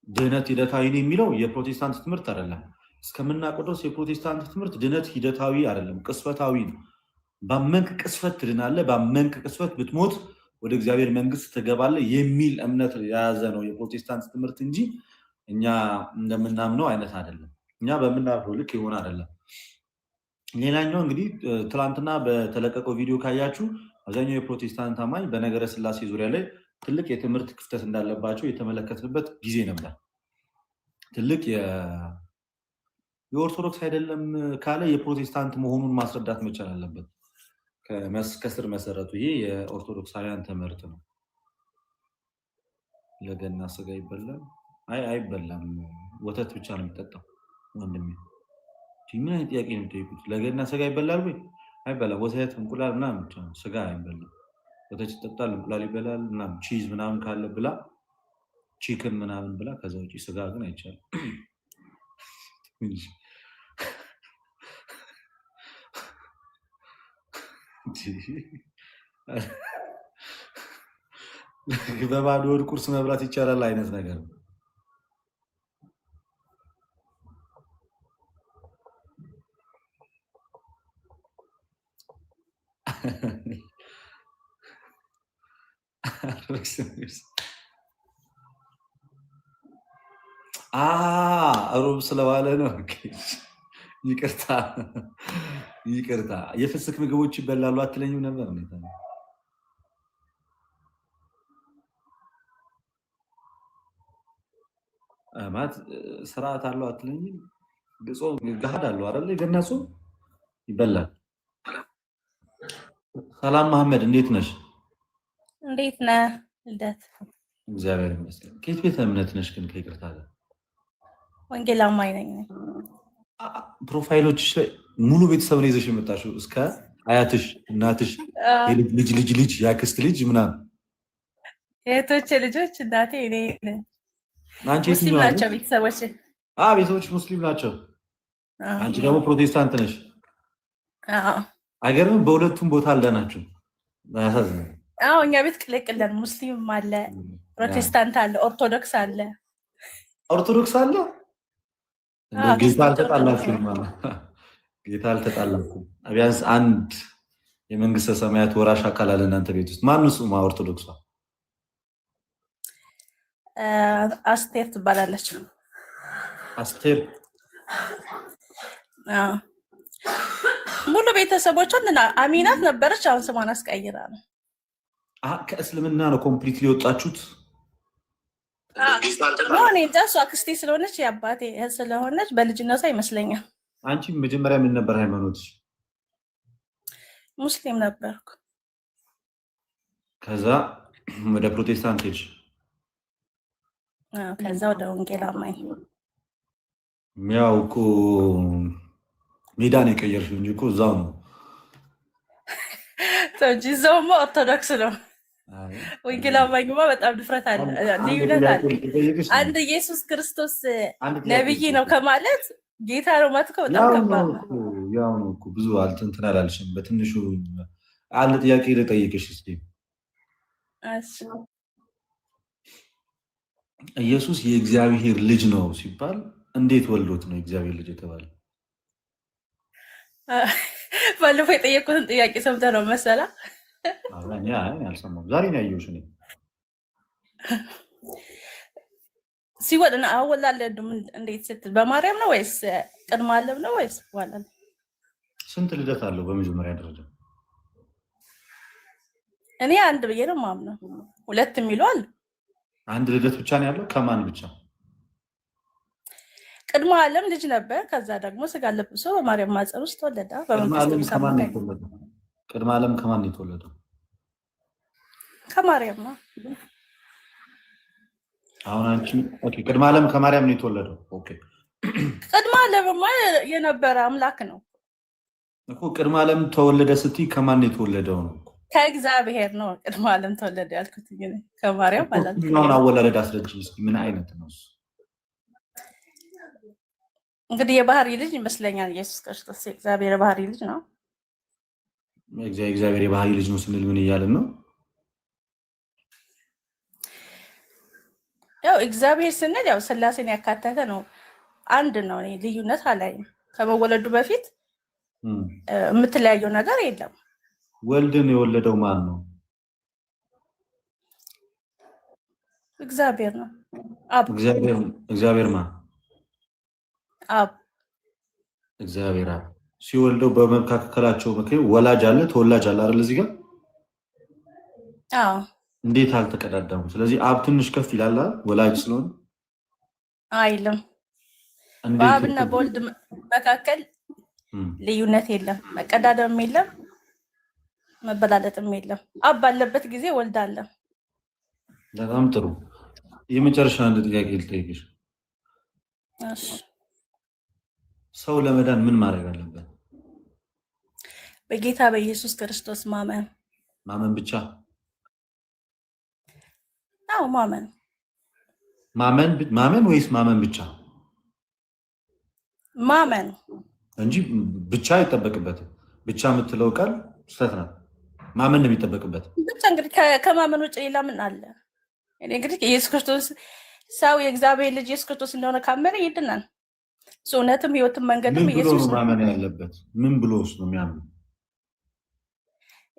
ድህነት ሂደታዊ ነው የሚለው የፕሮቴስታንት ትምህርት አይደለም። እስከምናውቀው ድረስ የፕሮቴስታንት ትምህርት ድህነት ሂደታዊ አይደለም፣ ቅስፈታዊ ነው። ባመንክ ቅስፈት ትድናለህ፣ ባመንክ ቅስፈት ብትሞት ወደ እግዚአብሔር መንግስት ትገባለህ የሚል እምነት የያዘ ነው የፕሮቴስታንት ትምህርት እንጂ እኛ እንደምናምነው አይነት አይደለም። እኛ በምናምነው ልክ የሆነ አይደለም። ሌላኛው እንግዲህ ትላንትና በተለቀቀው ቪዲዮ ካያችሁ አብዛኛው የፕሮቴስታንት አማኝ በነገረ ስላሴ ዙሪያ ላይ ትልቅ የትምህርት ክፍተት እንዳለባቸው የተመለከትንበት ጊዜ ነበር። ትልቅ የኦርቶዶክስ አይደለም ካለ የፕሮቴስታንት መሆኑን ማስረዳት መቻል አለበት። ከስር መሰረቱ ይሄ የኦርቶዶክሳውያን ትምህርት ነው። ለገና ስጋ ይበላል? አይበላም። ወተት ብቻ ነው የሚጠጣው። ወንድሜ ምን አይነት ጥያቄ ነው የምጠይቁት? ለገና ስጋ ይበላል ወይ? አይበላም። ወተት፣ እንቁላል ምናምን ብቻ ነው። ስጋ አይበላም። ወተት ይጠጣል፣ እንቁላል ይበላል፣ ምናምን ቺዝ ምናምን ካለ ብላ፣ ቺክን ምናምን ብላ። ከዛ ውጭ ስጋ ግን አይቻልም። በባዶ ሆድ ቁርስ መብላት ይቻላል አይነት ነገር ነው። ሮብ ስለዋለ ነው። ይቅርታ ይቅርታ። የፍስክ ምግቦች ይበላሉ አትለኝም ነበር? ማለት ስርዓት አለው አትለኝም? ጾም ገሃድ አለው አይደል? የገና ጾም ይበላል። ሰላም መሐመድ፣ እንዴት ነሽ? እንዴት ነህ ልደት? እግዚአብሔር ይመስገን። ከየት ቤተ እምነት ነሽ ግን? ከይቅርታ ጋር ወንጌል አማኝ ነኝ። ፕሮፋይሎችሽ ላይ ሙሉ ቤተሰብ ነው ይዘሽ የመጣሽው፣ እስከ አያትሽ፣ እናትሽ፣ ልጅ ልጅ ልጅ ያክስት ልጅ ምናምን፣ የእህቶቼ ልጆች፣ እናቴ፣ እኔ። አንቺ ሙስሊም ናቸው ቤተሰቦች? ቤተሰቦች ሙስሊም ናቸው። አንቺ ደግሞ ፕሮቴስታንት ነሽ። አይገርምም? በሁለቱም ቦታ አለናችሁ። ያሳዝናል። እኛ ቤት ቅልቅለን ሙስሊም አለ፣ ፕሮቴስታንት አለ፣ ኦርቶዶክስ አለ። ኦርቶዶክስ አለ። ጌታ አልተጣላችሁም ማለት ጌታ አልተጣላችሁም። ቢያንስ አንድ የመንግስተ ሰማያት ወራሽ አካል አለ እናንተ ቤት ውስጥ። ማን እሱ? ኦርቶዶክሷ አስቴር ትባላለች። አስቴር ሙሉ ቤተሰቦቿን አሚናት ነበረች። አሁን ስሟን አስቀይራ ነው። ከእስልምና ነው ኮምፕሊት ሊወጣችሁት? እኔ እንጃ። እሷ አክስቴ ስለሆነች የአባቴ ስለሆነች በልጅነቷ ይመስለኛል። አንቺ መጀመሪያ ምን ነበር ሃይማኖትሽ? ሙስሊም ነበርኩ። ከዛ ወደ ፕሮቴስታንት ሄድሽ? ከዛ ወደ ወንጌል አማኝ። ያው እኮ ሜዳን የቀየርሽው እንጂ እኮ እዛው ነው እንጂ እዛውማ ኦርቶዶክስ ነው። ወንጌል አማኝማ በጣም ድፍረት አለ፣ ልዩነት አለ። አንድ ኢየሱስ ክርስቶስ ነብይ ነው ከማለት ጌታ ነው ማለት እኮ በጣም ከባድ ነው። ያው ነው እኮ ብዙ እንትን አላልሽም። በትንሹ አንድ ጥያቄ ልጠይቅሽ እስኪ። ኢየሱስ የእግዚአብሔር ልጅ ነው ሲባል እንዴት ወልዶት ነው የእግዚአብሔር ልጅ የተባለ? ባለፈው የጠየቁትን ጥያቄ ሰምተህ ነው መሰላ? አልሰማሁም። ዛሬ ነው ያየሁሽ። እኔ ሲወልድ አወላለዱ እንዴት ስትል በማርያም ነው ወይስ ቅድመ ዓለም ነው ወይስ በኋላ? ስንት ልደት አለው? በመጀመሪያ ደረጃ እኔ አንድ ብዬ ነው የማምነው። ሁለት የሚሉ አሉ። አንድ ልደት ብቻ ነው ያለው? ከማን ብቻ? ቅድመ ዓለም ልጅ ነበር። ከዛ ደግሞ ስጋ ለብሶ በማርያም ማፀን ውስጥ ተወለደ። ቅድመ ዓለም ከማን ነው የተወለደው? ቅድመ ዓለም ከማን ነው የተወለደው? ከማርያም ነው። አሁን አንቺ ኦኬ፣ ቅድመ ዓለም ከማርያም ነው የተወለደው። ኦኬ፣ ቅድመ ዓለምማ የነበረ አምላክ ነው እኮ። ቅድመ ዓለም ተወለደ ስትይ ከማን ነው የተወለደው ነው? ከእግዚአብሔር ነው ቅድመ ዓለም ተወለደ ያልኩት። ከማርያም ማለት ነው። አሁን አወላለድ አስረጅኝ እስኪ። ምን አይነት ነው እሱ? እንግዲህ የባህሪ ልጅ ይመስለኛል። ኢየሱስ ክርስቶስ የእግዚአብሔር የባህሪ ልጅ ነው። እግዚአብሔር የባህሪ ልጅ ነው ስንል ምን እያልን ነው? ያው እግዚአብሔር ስንል ያው ስላሴን ያካተተ ነው። አንድ ነው። እኔ ልዩነት አላይም። ከመወለዱ በፊት የምትለያየው ነገር የለም። ወልድን የወለደው ማን ነው? እግዚአብሔር ነው። አብ። እግዚአብሔር ማን? አብ። እግዚአብሔር አብ ሲወልደው በመካከላቸው ወላጅ አለ፣ ተወላጅ አለ አይደል? እዚህ ጋር አዎ። እንዴት አልተቀዳደሙ? ስለዚህ አብ ትንሽ ከፍ ይላል ወላጅ ስለሆነ አይልም። በአብና በወልድ መካከል ልዩነት የለም፣ መቀዳደም የለም፣ መበላለጥም የለም። አብ ባለበት ጊዜ ወልድ አለ። በጣም ጥሩ። የመጨረሻ አንድ ጥያቄ ልጠይቅሽ። ሰው ለመዳን ምን ማድረግ አለበት? በጌታ በኢየሱስ ክርስቶስ ማመን። ማመን ብቻ? አዎ ማመን። ማመን ወይስ ማመን ብቻ? ማመን እንጂ ብቻ አይጠበቅበትም። ብቻ የምትለው ቃል ስህተት ናት። ማመን ነው የሚጠበቅበት። ብቻ እንግዲህ ከማመን ውጭ ሌላ ምን አለ? እኔ እንግዲህ ኢየሱስ ክርስቶስ ሰው የእግዚአብሔር ልጅ ኢየሱስ ክርስቶስ እንደሆነ ካመነ ይድናል። እውነትም ህይወትም መንገድም ኢየሱስ ነው። ማመን ያለበት ምን ብሎ ነው የሚያምነው?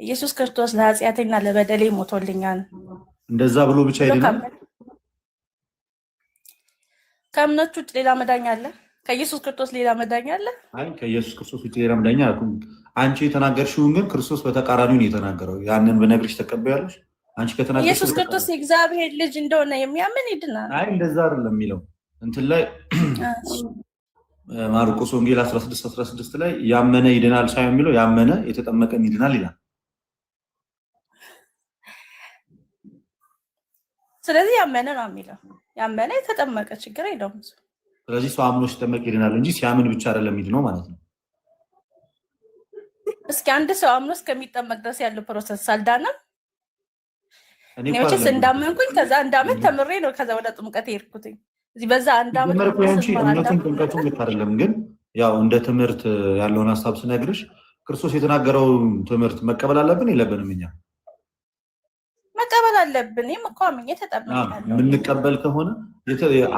ኢየሱስ ክርስቶስ ለኃጢአቴና ለበደሌ ሞቶልኛል፣ እንደዛ ብሎ ብቻ ይድናል? ከእምነት ውጭ ሌላ መዳኛ አለ? ከኢየሱስ ክርስቶስ ሌላ መዳኛ አለ? አይ ከኢየሱስ ክርስቶስ ውጭ ሌላ መዳኛ አንቺ የተናገርሽውን ግን ክርስቶስ በተቃራኒው ነው የተናገረው። ያንን ብነግርሽ ተቀበያለሽ? አንቺ ከተናገርሽ ኢየሱስ ክርስቶስ የእግዚአብሔር ልጅ እንደሆነ የሚያምን ይድናል። አይ እንደዛ አይደለም የሚለው እንትን ላይ ማርቆስ ወንጌል 16:16 ላይ ያመነ ይድናል ሳይሆን የሚለው ያመነ የተጠመቀም ይድናል ይላል። ስለዚህ ያመነ ነው የሚለው። ያመነ የተጠመቀ ችግር የለውም። ስለዚህ ሰው አምኖ ሲጠመቅ ይድናል እንጂ ሲያምን ብቻ አይደለም ይድነው ማለት ነው። እስኪ አንድ ሰው አምኖ እስከሚጠመቅ ድረስ ያለው ፕሮሰስ አልዳነም። እኔ ወጭስ እንዳመንኩኝ ከዛ እንዳመን ተምሬ ነው ከዛ ወደ ጥምቀት የሄድኩትኝ። እዚህ በዛ አንዳመን እምነቱን ጥምቀቱን ልክ አይደለም። ግን ያው እንደ ትምህርት ያለውን ሀሳብ ስነግርሽ ክርስቶስ የተናገረው ትምህርት መቀበል አለብን የለብንም? እኛ መቀበል አለብን። እኮ አምኜ ተጠመቅኩኝ። የምንቀበል ከሆነ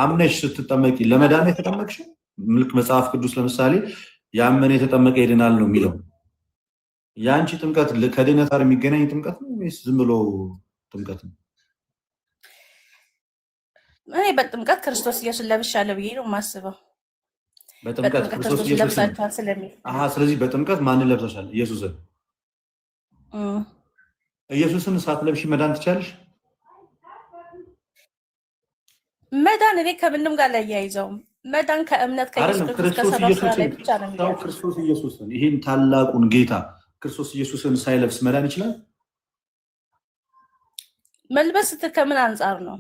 አምነሽ ስትጠመቂ ለመዳን የተጠመቅሽ ምልክ መጽሐፍ ቅዱስ ለምሳሌ ያመነ የተጠመቀ ይድናል ነው የሚለው። የአንቺ ጥምቀት ከድነት ጋር የሚገናኝ ጥምቀት ነው ወይስ ዝም ብሎ ጥምቀት ነው? እኔ በጥምቀት ክርስቶስ ኢየሱስን ለብሻለሁ ብዬ ነው የማስበው። በጥምቀት ክርስቶስ ኢየሱስን ስለሚል ስለዚህ በጥምቀት ማንን ለብሰሻል? ኢየሱስን። ኢየሱስን ሳትለብሺ መዳን ትቻለሽ? መዳን እኔ ከምንም ጋር ላይ ያይዘውም መዳን ከእምነት ከኢየሱስ ክርስቶስ ላይ ብቻ ነው የሚያየው። ክርስቶስ ኢየሱስን ይሄን ታላቁን ጌታ ክርስቶስ ኢየሱስን ሳይለብስ መዳን ይችላል? መልበስ ስትል ከምን አንጻር ነው?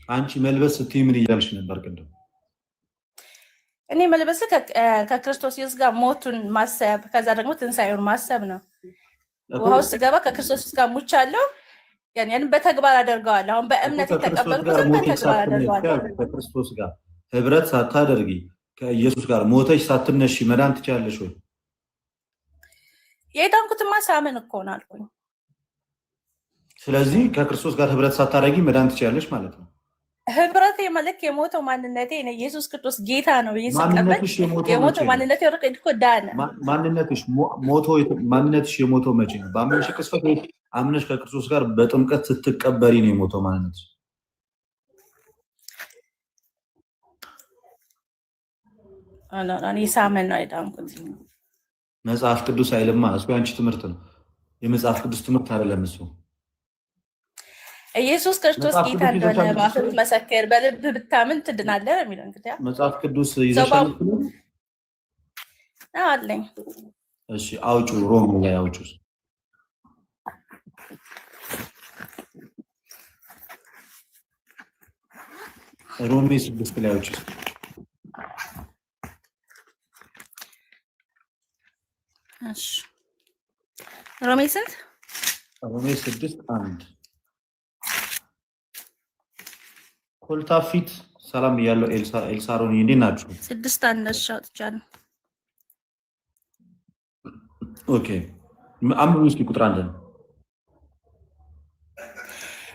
አንቺ መልበስ ስትይ ምን እያልሽ ነበር ቅድም? እኔ መልበስ ከክርስቶስ ኢየሱስ ጋር ሞቱን ማሰብ ከዛ ደግሞ ትንሳኤውን ማሰብ ነው። ውሃ ውስጥ ገባ ከክርስቶስ ጋር ሙቻለሁ፣ ያን በተግባር አደርገዋለሁ። አሁን በእምነት የተቀበልኩትን በተግባር አደርገዋለሁ። ከክርስቶስ ጋር ህብረት ሳታደርጊ ከኢየሱስ ጋር ሞተሽ ሳትነሺ መዳን ትችላለሽ ወይ? የዳንኩትማ ሳምን እኮ ነው አልኩኝ። ስለዚህ ከክርስቶስ ጋር ህብረት ሳታደርጊ መዳን ትችላለሽ ማለት ነው። ህብረት የመልክ የሞተው ማንነቴ ነው። ኢየሱስ ክርስቶስ ጌታ ነው። የሞተው ማንነቴ ወርቀት እኮ ዳነ። ማንነትሽ የሞተው መቼ ነው? በአምነሽ ቅስፈት አምነሽ ከክርስቶስ ጋር በጥምቀት ስትቀበሪ ነው የሞተው ማንነትሽ። እኔ ሳመን ነው የዳንኩት። መጽሐፍ ቅዱስ አይልማ። እሱ ያንቺ ትምህርት ነው፣ የመጽሐፍ ቅዱስ ትምህርት አይደለም እሱ። ኢየሱስ ክርስቶስ ጌታ እንደሆነ በአፍህ ብትመሰክር በልብ ብታምን ትድናለህ ነው የሚለው። እንግዲህ መጽሐፍ ቅዱስ ይዘሻል አለኝ። እሺ አውጩ፣ ሮም ላይ አውጩ። ሮሜ 6 ላይ አውጩ። እሺ ሮሜ ስንት? ሮሜ 6:1 ኮልታፊት ሰላም እያለው ኤልሳሮን እንዴት ናችሁ? 6:1 አውጥቻለሁ። ኦኬ አንብቡ እስኪ ቁጥር 1 ነው።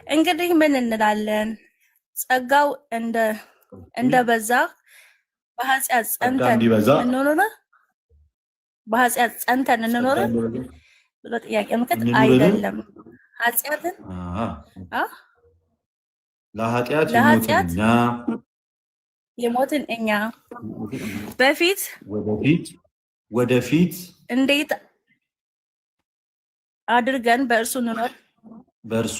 እንግዲህ ምን እንላለን? ጸጋው እንደበዛ በኃጢአት ጸንተን እንኖር? በኃጢአት ጸንተን እንኖር ብሎ ጥያቄ ምክት አይደለም። ኃጢአትን ለኃጢአት የሞትን እኛ ወደፊት እንዴት አድርገን በእርሱ እንኖር? በእርሱ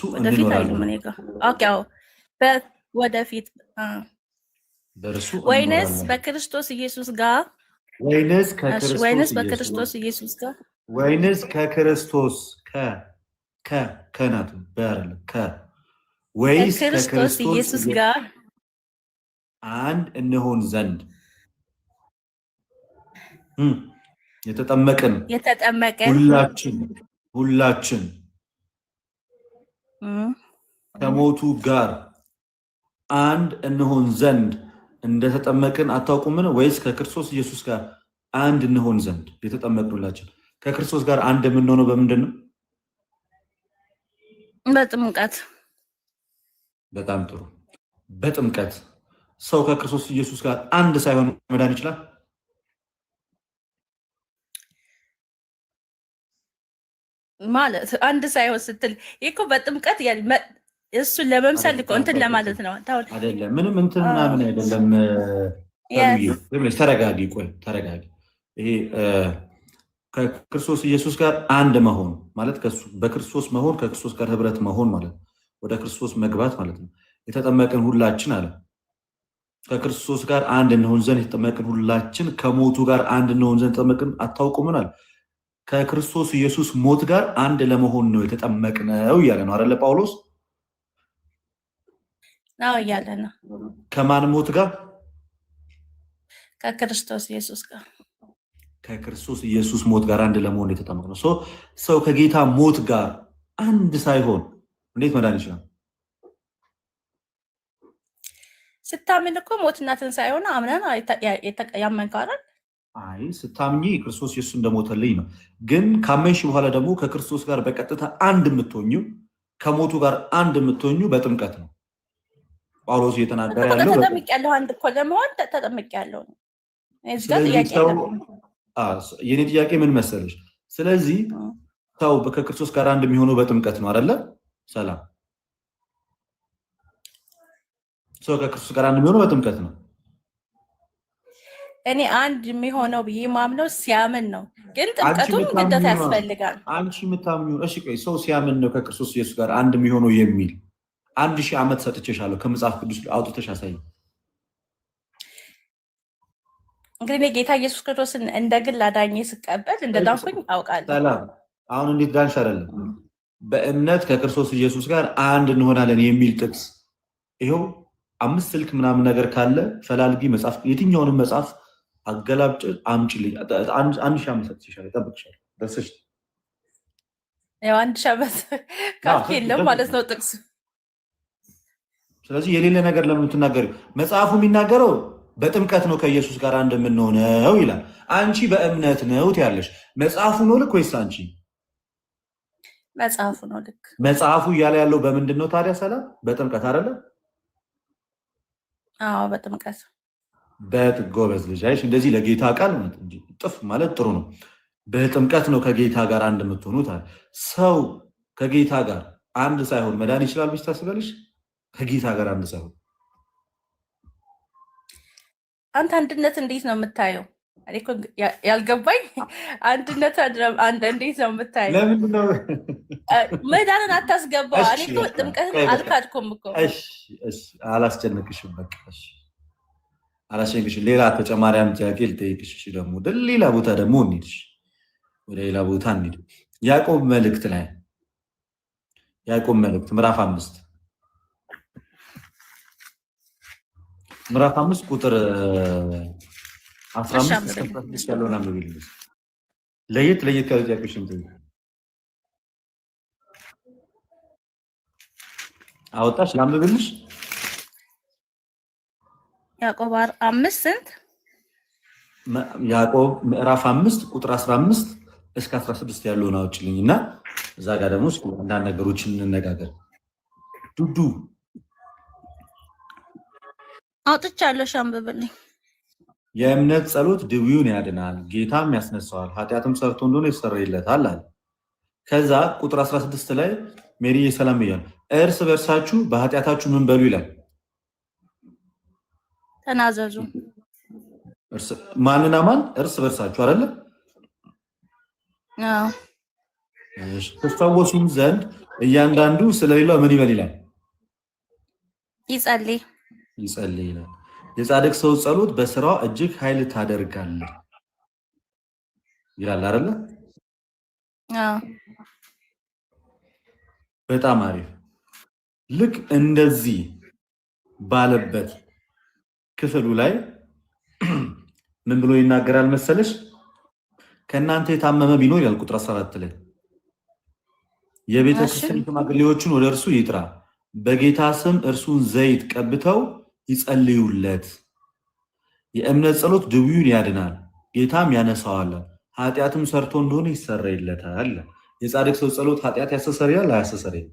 ወደፊት ወይንስ በክርስቶስ ኢየሱስ ጋር ወይንስ ከክርስቶስ ከናት ወይስ ከክርስቶስ ኢየሱስ ጋር አንድ እንሆን ዘንድ የተጠመቅን ሁላችን ከሞቱ ጋር አንድ እንሆን ዘንድ እንደተጠመቅን አታውቁምን? ወይስ ከክርስቶስ ኢየሱስ ጋር አንድ እንሆን ዘንድ የተጠመቅን ሁላችን ከክርስቶስ ጋር አንድ የምንሆነው በምንድን ነው? በጥምቀት። በጣም ጥሩ። በጥምቀት ሰው ከክርስቶስ ኢየሱስ ጋር አንድ ሳይሆን መዳን ይችላል? ማለት አንድ ሳይሆን ስትል እኮ በጥምቀት እሱን ለመምሰል እኮ እንትን ለማለት ነው አይደለም። ምንም እንትን ምናምን አይደለም። ተረጋጊ፣ ቆይ ተረጋጊ። ይሄ ከክርስቶስ ኢየሱስ ጋር አንድ መሆን ማለት በክርስቶስ መሆን ከክርስቶስ ጋር ህብረት መሆን ማለት ወደ ክርስቶስ መግባት ማለት ነው። የተጠመቅን ሁላችን አለ ከክርስቶስ ጋር አንድ እንሆን ዘንድ የተጠመቅን ሁላችን ከሞቱ ጋር አንድ እንሆን ዘንድ ተጠመቅን አታውቁምን አለ። ከክርስቶስ ኢየሱስ ሞት ጋር አንድ ለመሆን ነው የተጠመቅነው እያለ ነው አይደለ ጳውሎስ? ነው እያለ ነው። ከማን ሞት ጋር? ከክርስቶስ ኢየሱስ ጋር። ከክርስቶስ ኢየሱስ ሞት ጋር አንድ ለመሆን የተጠመቅነው። ሰው ከጌታ ሞት ጋር አንድ ሳይሆን እንዴት መዳን ይችላል? ስታምን እኮ ሞትና ትንሣኤውን አምነን ያመንከው አይደል? አይ ስታምኚ ክርስቶስ ኢየሱስ እንደሞተልኝ ነው። ግን ካመንሽ በኋላ ደግሞ ከክርስቶስ ጋር በቀጥታ አንድ የምትሆኙ ከሞቱ ጋር አንድ የምትሆኙ በጥምቀት ነው። ጳውሎስ እየተናገረ ያለው ተጠምቄያለሁ፣ አንድ እኮ ለመሆን ተጠምቄያለሁ። እዚህ ጋር ጥያቄ የኔ ጥያቄ ምን መሰለሽ? ስለዚህ ሰው ከክርስቶስ ጋር አንድ የሚሆነው በጥምቀት ነው አይደለ? ሰላም ሰው ከክርስቶስ ጋር አንድ የሚሆነው በጥምቀት ነው። እኔ አንድ የሚሆነው ብዬ ማምነው ሲያምን ነው። ግን ጥምቀቱን ግዴታ ያስፈልጋል። አንቺ የምታምኚው እሺ፣ ቆይ ሰው ሲያምን ነው ከክርስቶስ ኢየሱስ ጋር አንድ የሚሆነው የሚል 1000 ዓመት ሰጥቼሻለሁ። ከመጽሐፍ ቅዱስ አውጥተሽ አሳይ። እንግዲህ ጌታ ኢየሱስ ክርስቶስን እንደ ግል አዳኜ ስቀበል እንደዳንኩኝ አውቃለሁ። ሰላም አሁን እንዴት ዳንሽ አይደለም፣ በእምነት ከክርስቶስ ኢየሱስ ጋር አንድ እንሆናለን የሚል ጥቅስ ይኸው 5 ስልክ ምናምን ነገር ካለ ፈላልጊ መጽሐፍ የትኛውንም መጽሐፍ አገላብጭ አምጪልኝ። 1000 ዓመት ሰጥቼሻለሁ፣ እጠብቅሻለሁ። ደስሽ ያው 1000 ዓመት ካልክ የለም ማለት ነው ጥቅሱ። ስለዚህ የሌለ ነገር ለምን ትናገሪ? መጽሐፉ የሚናገረው በጥምቀት ነው ከኢየሱስ ጋር አንድ የምንሆነው ይላል። አንቺ በእምነት ነው ትያለሽ። መጽሐፉ ነው ልክ ወይስ አንቺ? መጽሐፉ ነው ልክ። መጽሐፉ እያለ ያለው በምንድን ነው ታዲያ? ሰላም በጥምቀት አይደለ? አዎ በጥምቀት። ጎበዝ ልጅ አይሽ። እንደዚህ ለጌታ ቃል እንጂ ጥፍ ማለት ጥሩ ነው። በጥምቀት ነው ከጌታ ጋር አንድ የምትሆኑት አለ። ሰው ከጌታ ጋር አንድ ሳይሆን መዳን ይችላል ብቻ ታስበልሽ? ከጌታ ጋር አንድ ሳይሆን አንተ አንድነት እንዴት ነው የምታየው? እኔ እኮ ያልገባኝ አንድነት እንዴት ነው የምታየው? ለምንድን ነው መዳንን አታስገባው? እኔ እኮ ጥምቀትን አልካድኩም እኮ። እሺ አላስጨንቅሽም፣ በቃ እሺ አላስጨንቅሽም። ሌላ ተጨማሪ አንድ ጥያቄ ልጠይቅሽ። እሺ ደግሞ ሌላ ቦታ ደግሞ እንሂድ፣ ወደ ሌላ ቦታ እንሂድ። ያዕቆብ መልእክት ላይ ያዕቆብ መልእክት ምዕራፍ 5 ቁጥር 15 ያለውን አንብቢልኝ። ለየት ያሉ ጥያቄዎች አወጣሽ ላንብብልሽ። ያዕቆብ 5 ስንት? ያዕቆብ ምዕራፍ 5 ቁጥር 15 እስከ 16 ያለውን አውጭልኝ እና እዛ ጋር ደግሞ አንዳንድ ነገሮችን እንነጋገር። ዱዱ አውጥቻለሁ፣ አንብብልኝ። የእምነት ጸሎት ድውዩን ያድናል፣ ጌታም ያስነሳዋል፣ ኃጢአትም ሰርቶ እንደሆነ ይሰረይለታል አለ። ከዛ ቁጥር 16 ላይ ሜሪ ሰላም ብያል፣ እርስ በርሳችሁ በኃጢአታችሁ ምን በሉ ይላል? ተናዘዙ። ማንና ማን? እርስ በርሳችሁ አይደለ? አዎ። ትፈወሱም ዘንድ እያንዳንዱ ስለሌላው ምን ይበል ይላል? ይጸልይ ይላል። የጻድቅ ሰው ጸሎት በስራው እጅግ ኃይል ታደርጋለህ ይላል አይደለ? አዎ። በጣም አሪፍ። ልክ እንደዚህ ባለበት ክፍሉ ላይ ምን ብሎ ይናገራል መሰለሽ? ከእናንተ የታመመ ቢኖር ይላል ቁጥር 14 ላይ የቤተ ክርስቲያን ሽማግሌዎችን ወደ እርሱ ይጥራ፣ በጌታ ስም እርሱን ዘይት ቀብተው ይጸልዩለት። የእምነት ጸሎት ድውዩን ያድናል፣ ጌታም ያነሳዋል፣ ኃጢአትም ሰርቶ እንደሆነ ይሰረይለታል። የጻድቅ ሰው ጸሎት ኃጢአት ያስተሰርያል አያስተሰርይም?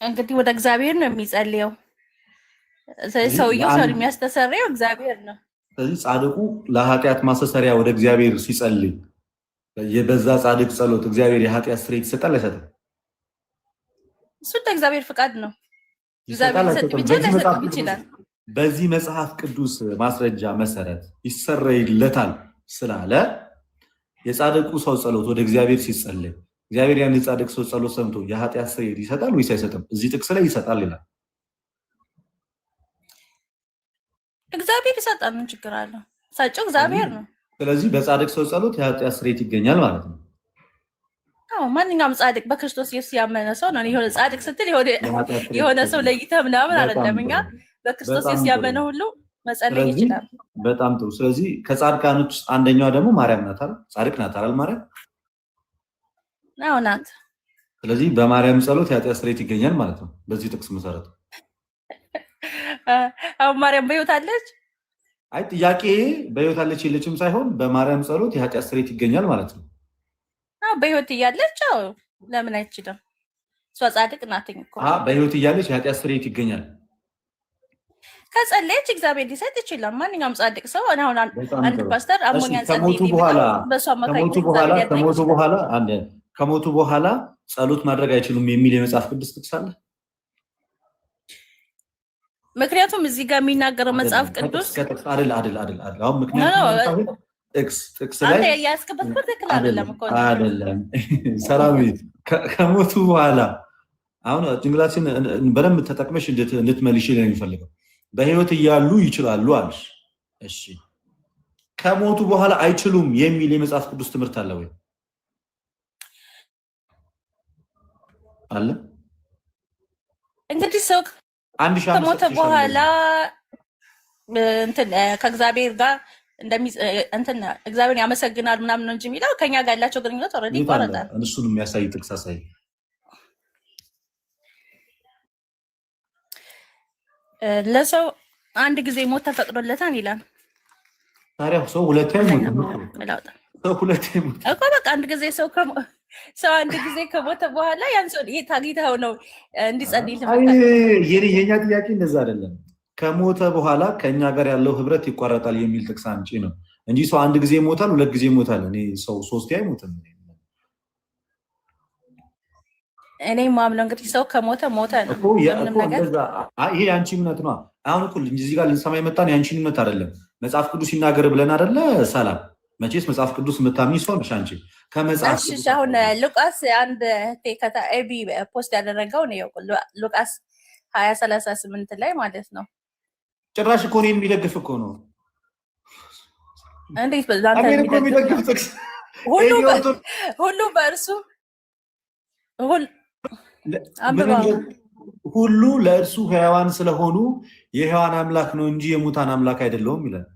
እንግዲህ ወደ እግዚአብሔር ነው የሚጸልየው። ሰውየው ሰው የሚያስተሰርየው እግዚአብሔር ነው። ስለዚህ ጻድቁ ለኃጢአት ማስተሰሪያ ወደ እግዚአብሔር ሲጸልይ በዛ ጻድቅ ጸሎት እግዚአብሔር የኃጢአት ስርየት ይሰጣል አይሰጥም? እሱ እግዚአብሔር ፍቃድ ነው። እግዚአብሔር ሊሰጥ ይችላል። በዚህ መጽሐፍ ቅዱስ ማስረጃ መሰረት ይሰረይለታል ስላለ የጻድቁ ሰው ጸሎት ወደ እግዚአብሔር ሲጸልይ እግዚአብሔር ያን የጻድቅ ሰው ጸሎት ሰምቶ የኃጢአት ስርየት ይሰጣል ወይስ አይሰጥም? እዚህ ጥቅስ ላይ ይሰጣል ይላል። እግዚአብሔር ይሰጣል። ምን ችግር አለው? ሰጪው እግዚአብሔር ነው። ስለዚህ በጻድቅ ሰው ጸሎት የኃጢአት ስርየት ይገኛል ማለት ነው። አዎ ማንኛውም ጻድቅ በክርስቶስ ኢየሱስ ያመነ ሰው ነው። የሆነ ጻድቅ ስትል የሆነ ሰው ለይተህ ምናምን አይደለም። እኛ በክርስቶስ ኢየሱስ ያመነ ሁሉ መጸለይ ይችላል። በጣም ጥሩ። ስለዚህ ከጻድቃኖች አንደኛዋ ደግሞ ማርያም ናት አይደል? ጻድቅ ናት አይደል? ማርያም አዎ ናት። ስለዚህ በማርያም ጸሎት የኃጢአት ስርየት ይገኛል ማለት ነው በዚህ ጥቅስ መሰረት። አዎ ማርያም በሕይወት አለች? አይ ጥያቄ በሕይወት አለች የለችም ሳይሆን በማርያም ጸሎት የኃጢአት ስርየት ይገኛል ማለት ነው። በሕይወት እያለች ለምን አይችልም? እሷ ጻድቅ ናት እኮ። በሕይወት እያለች የኃጢአት ስርየት ይገኛል። ከጸለየች እግዚአብሔር ሊሰጥ ይችላል። ማንኛውም ጻድቅ ሰው አሁን አንድ ፓስተር አሞኛን ከሞቱ በኋላ ጸሎት ማድረግ አይችሉም የሚል የመጽሐፍ ቅዱስ ጥቅስ አለ። ምክንያቱም እዚህ ጋር የሚናገረው መጽሐፍ ቅዱስ አይደል። አሁን ምክንያቱም ጥቅስ ላይ ያስቀመጥኩት ትክክል አይደለም እኮ አይደለም። ሰራዊት ከሞቱ በኋላ አሁን ጭንቅላችን በደንብ ተጠቅመሽ እንድትመልሽ ነው የሚፈልገው። በሕይወት እያሉ ይችላሉ አልሽ። እሺ ከሞቱ በኋላ አይችሉም የሚል የመጽሐፍ ቅዱስ ትምህርት አለ ወይ? አለ። እንግዲህ ሰው ከሞተ በኋላ ከእግዚአብሔር ጋር እግዚአብሔር ያመሰግናል ምናምን ነው እንጂ የሚለው ከኛ ጋር ያላቸው ግንኙነት ኦልሬዲ ይቋረጣል። እሱን የሚያሳይ ጥቅስ አሳይ። ለሰው አንድ ጊዜ ሞት ተፈቅዶለታል ይላል። ታዲያ ሰው ሁለቴ አይሞትም እኮ በቃ አንድ ጊዜ ሰው አንድ ጊዜ ከሞተ በኋላ ያን ሰው ታግተው ነው እንዲጸልይ። የኛ ጥያቄ እንደዛ አይደለም። ከሞተ በኋላ ከኛ ጋር ያለው ህብረት ይቋረጣል የሚል ጥቅስ አንጪ ነው እንጂ ሰው አንድ ጊዜ ይሞታል፣ ሁለት ጊዜ ይሞታል። እኔ ሰው ሶስቴ አይሞትም። እኔ ማምነው እንግዲህ ሰው ከሞተ ሞተ ነው። ይሄ የአንቺ እምነት ነው። አሁን እኮ እዚህ ጋር ልንሰማ የመጣን የአንቺን እምነት አይደለም። መጽሐፍ ቅዱስ ይናገር ብለን አይደለ? ሰላም መቼስ መጽሐፍ ቅዱስ የምታምኝ ሰው ነሽ አንቺ። ከመጽሐፍ ቅዱስ አሁን ሉቃስ አንድ ኤቢ ፖስት ያደረገው ነው ሉቃስ 20:38 ላይ ማለት ነው። ጭራሽ እኮ ነው የሚደግፍ እኮ ነው። እንዴት በዛንተ የሚደግፍ ጥቅስ ሁሉ በእርሱ ሁሉ ለእርሱ ሕያዋን ስለሆኑ የሕያዋን አምላክ ነው እንጂ የሙታን አምላክ አይደለውም ይላል።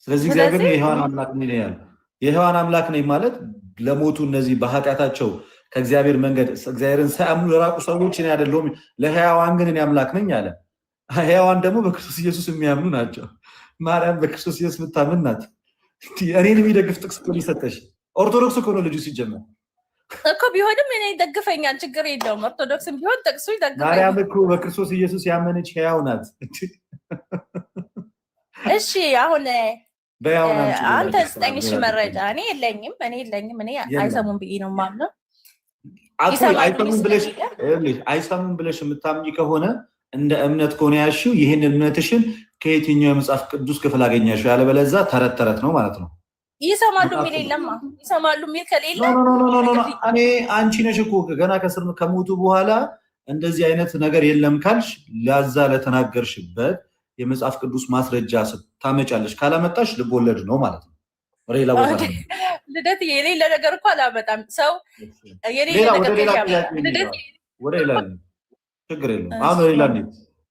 ስለዚህ እግዚአብሔር የሕያዋን አምላክ ነው ይላል። የሕያዋን አምላክ ነኝ ማለት ለሞቱ እነዚህ በኃጢአታቸው ከእግዚአብሔር መንገድ እግዚአብሔርን ሳያምኑ ለራቁ ሰዎች እኔ አይደለሁም፣ ለሕያዋን ግን እኔ አምላክ ነኝ አለ። ሕያዋን ደግሞ በክርስቶስ ኢየሱስ የሚያምኑ ናቸው። ማርያም በክርስቶስ ኢየሱስ የምታምን ናት። እኔን የሚደግፍ ጥቅስ እኮ ሊሰጠሽ ኦርቶዶክስ እኮ ነው ልጁ ሲጀመር እኮ ቢሆንም እኔ ይደግፈኛል፣ ችግር የለውም። ኦርቶዶክስም ቢሆን ጥቅሱ ይደግፈኛል። ማርያም እኮ በክርስቶስ ኢየሱስ ያመነች ሕያው ናት። እሺ አሁን አንተ ስጠኝሽ መረጃ። እኔ የለኝም እኔ አይሰሙም ብዬ ነው የማምነው። አይሰሙም ብለሽ የምታምኚ ከሆነ እንደ እምነት ከሆነ ያልሽው ይህን እምነትሽን ከየትኛው የመጽሐፍ ቅዱስ ክፍል አገኘሽው? ያለበለዛ ተረት ተረት ነው ማለት ነው። ይሰማሉ የሚል የለማ። ይሰማሉ የሚል ከሌለ እኔ አንቺ ነሽ እኮ ገና ከስር ከሞቱ በኋላ እንደዚህ አይነት ነገር የለም ካልሽ ላዛ ለተናገርሽበት የመጽሐፍ ቅዱስ ማስረጃ ታመጫለሽ። ካላመጣሽ ልቦለድ ነው ማለት ነው። ሌላ ቦታ ነው ልደት የሌለ ነገር እኮ አላመጣም። ሰው የሌለ ነገር ልደት ወደ ሌላ ችግር የለውም። አሁን ሌላ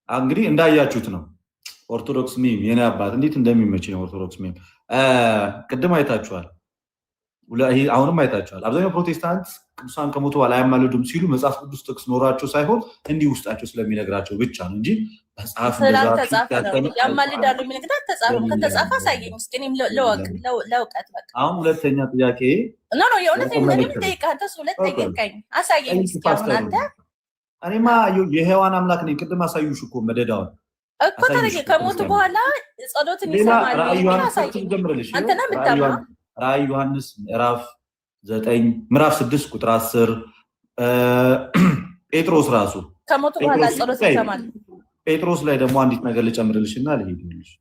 እንግዲህ እንዳያችሁት ነው። ኦርቶዶክስ ሚም የኔ አባት እንዴት እንደሚመች ነው። ኦርቶዶክስ ሚም ቅድም አይታችኋል፣ አሁንም አይታችኋል። አብዛኛው ፕሮቴስታንት ቅዱሳን ከሞቱ በኋላ አያማልዱም ሲሉ መጽሐፍ ቅዱስ ጥቅስ ኖራቸው ሳይሆን እንዲህ ውስጣቸው ስለሚነግራቸው ብቻ ነው እንጂ መጽሐፍ ያማልዳሉ የሚነግር አልተጻፈም። ከተጻፈ አሳየኝ እስኪ እኔም ለእውቀት በቃ። አሁን ሁለተኛ ጥያቄ የእውነት ጠይቀህ አንተስ ሁለት ጠይቀኝ አሳየኝ እስኪ። አሁን አንተ እኔማ የሔዋን አምላክ ነኝ ቅድም አሳዩሽ እኮ መደዳውን እኮ ታዲያ ከሞቱ በኋላ ጸሎትን ይሰማል። አንተና ምታማ ራዕይ ዮሐንስ ምዕራፍ 9 ምዕራፍ 6 ቁጥር 10 ጴጥሮስ ራሱ ከሞቱ በኋላ ጸሎት ይሰማል። ጴጥሮስ ላይ ደግሞ አንዲት ነገር ልጨምርልሽና ልሄድልሽ።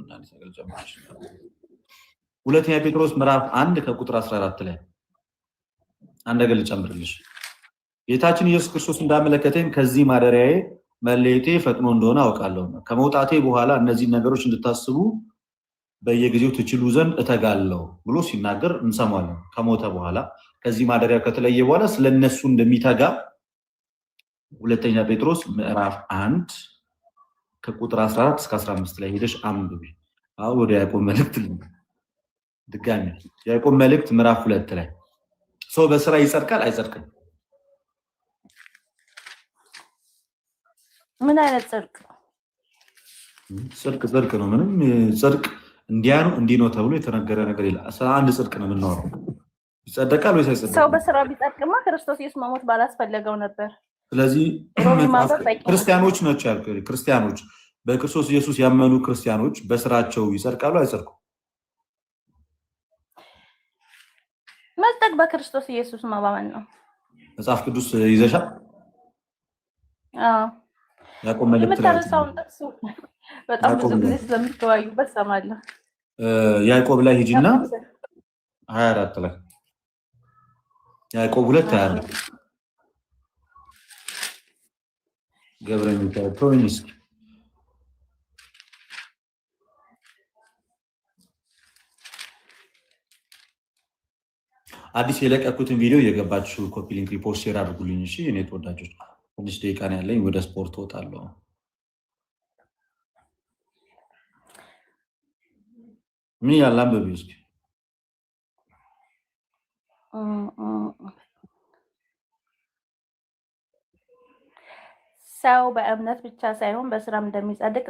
አንዲት ነገር ልጨምርልሽ። ሁለተኛ ጴጥሮስ ምዕራፍ 1 ከቁጥር 14 ላይ አንድ ነገር ልጨምርልሽ። ጌታችን ኢየሱስ ክርስቶስ እንዳመለከተኝ ከዚህ ማደሪያዬ መለየቴ ፈጥኖ እንደሆነ አውቃለሁ። ከመውጣቴ በኋላ እነዚህ ነገሮች እንድታስቡ በየጊዜው ትችሉ ዘንድ እተጋለሁ ብሎ ሲናገር እንሰማለን። ከሞተ በኋላ ከዚህ ማደሪያ ከተለየ በኋላ ስለነሱ እንደሚተጋ ሁለተኛ ጴጥሮስ ምዕራፍ 1 ከቁጥር 14 እስከ 15 ላይ ሄደሽ አንብቢ። አሁን ወደ ያዕቆብ መልእክት ድጋሚ ያዕቆብ መልእክት ምዕራፍ 2 ላይ ሰው በስራ ይጸድቃል አይጸድቅም? ምን አይነት ጽድቅ? ጽድቅ ነው። ምንም ጽድቅ እንዲያ ነው እንዲህ ነው ተብሎ የተነገረ ነገር የለም። አንድ ጽድቅ ነው የምናወራው። ይጸደቃል ወይስ አይጸደቅም? ሰው በስራ ቢጸድቅማ ክርስቶስ ኢየሱስ መሞት ባላስፈለገው ነበር። ስለዚህ ክርስቲያኖች ናቸው ያልኩት። ክርስቲያኖች በክርስቶስ ኢየሱስ ያመኑ ክርስቲያኖች በስራቸው ይጸድቃሉ አይጸድቁም? መጽደቅ በክርስቶስ ኢየሱስ ማመን ነው። መጽሐፍ ቅዱስ ይዘሻል? አዎ ያዕቆብ መልእክት ላይ በጣም ብዙ ጊዜ ስለምትወያዩበት ሰማለሁ። ያዕቆብ ላይ ሂጂና 24 ላይ ያዕቆብ 2:24 ገብረ ሚካኤል ፕሮሚስ አዲስ የለቀኩትን ቪዲዮ እየገባችሁ ኮፒ ሊንክ ሪፖስት ሼር አድርጉልኝ። እሺ እኔ ተወዳጆች ትንሽ ደቂቃ ነው ያለኝ፣ ወደ ስፖርት እወጣለሁ። ምን ያህል አንብቢ እስኪ። ሰው በእምነት ብቻ ሳይሆን በስራም እንደሚጸድቅ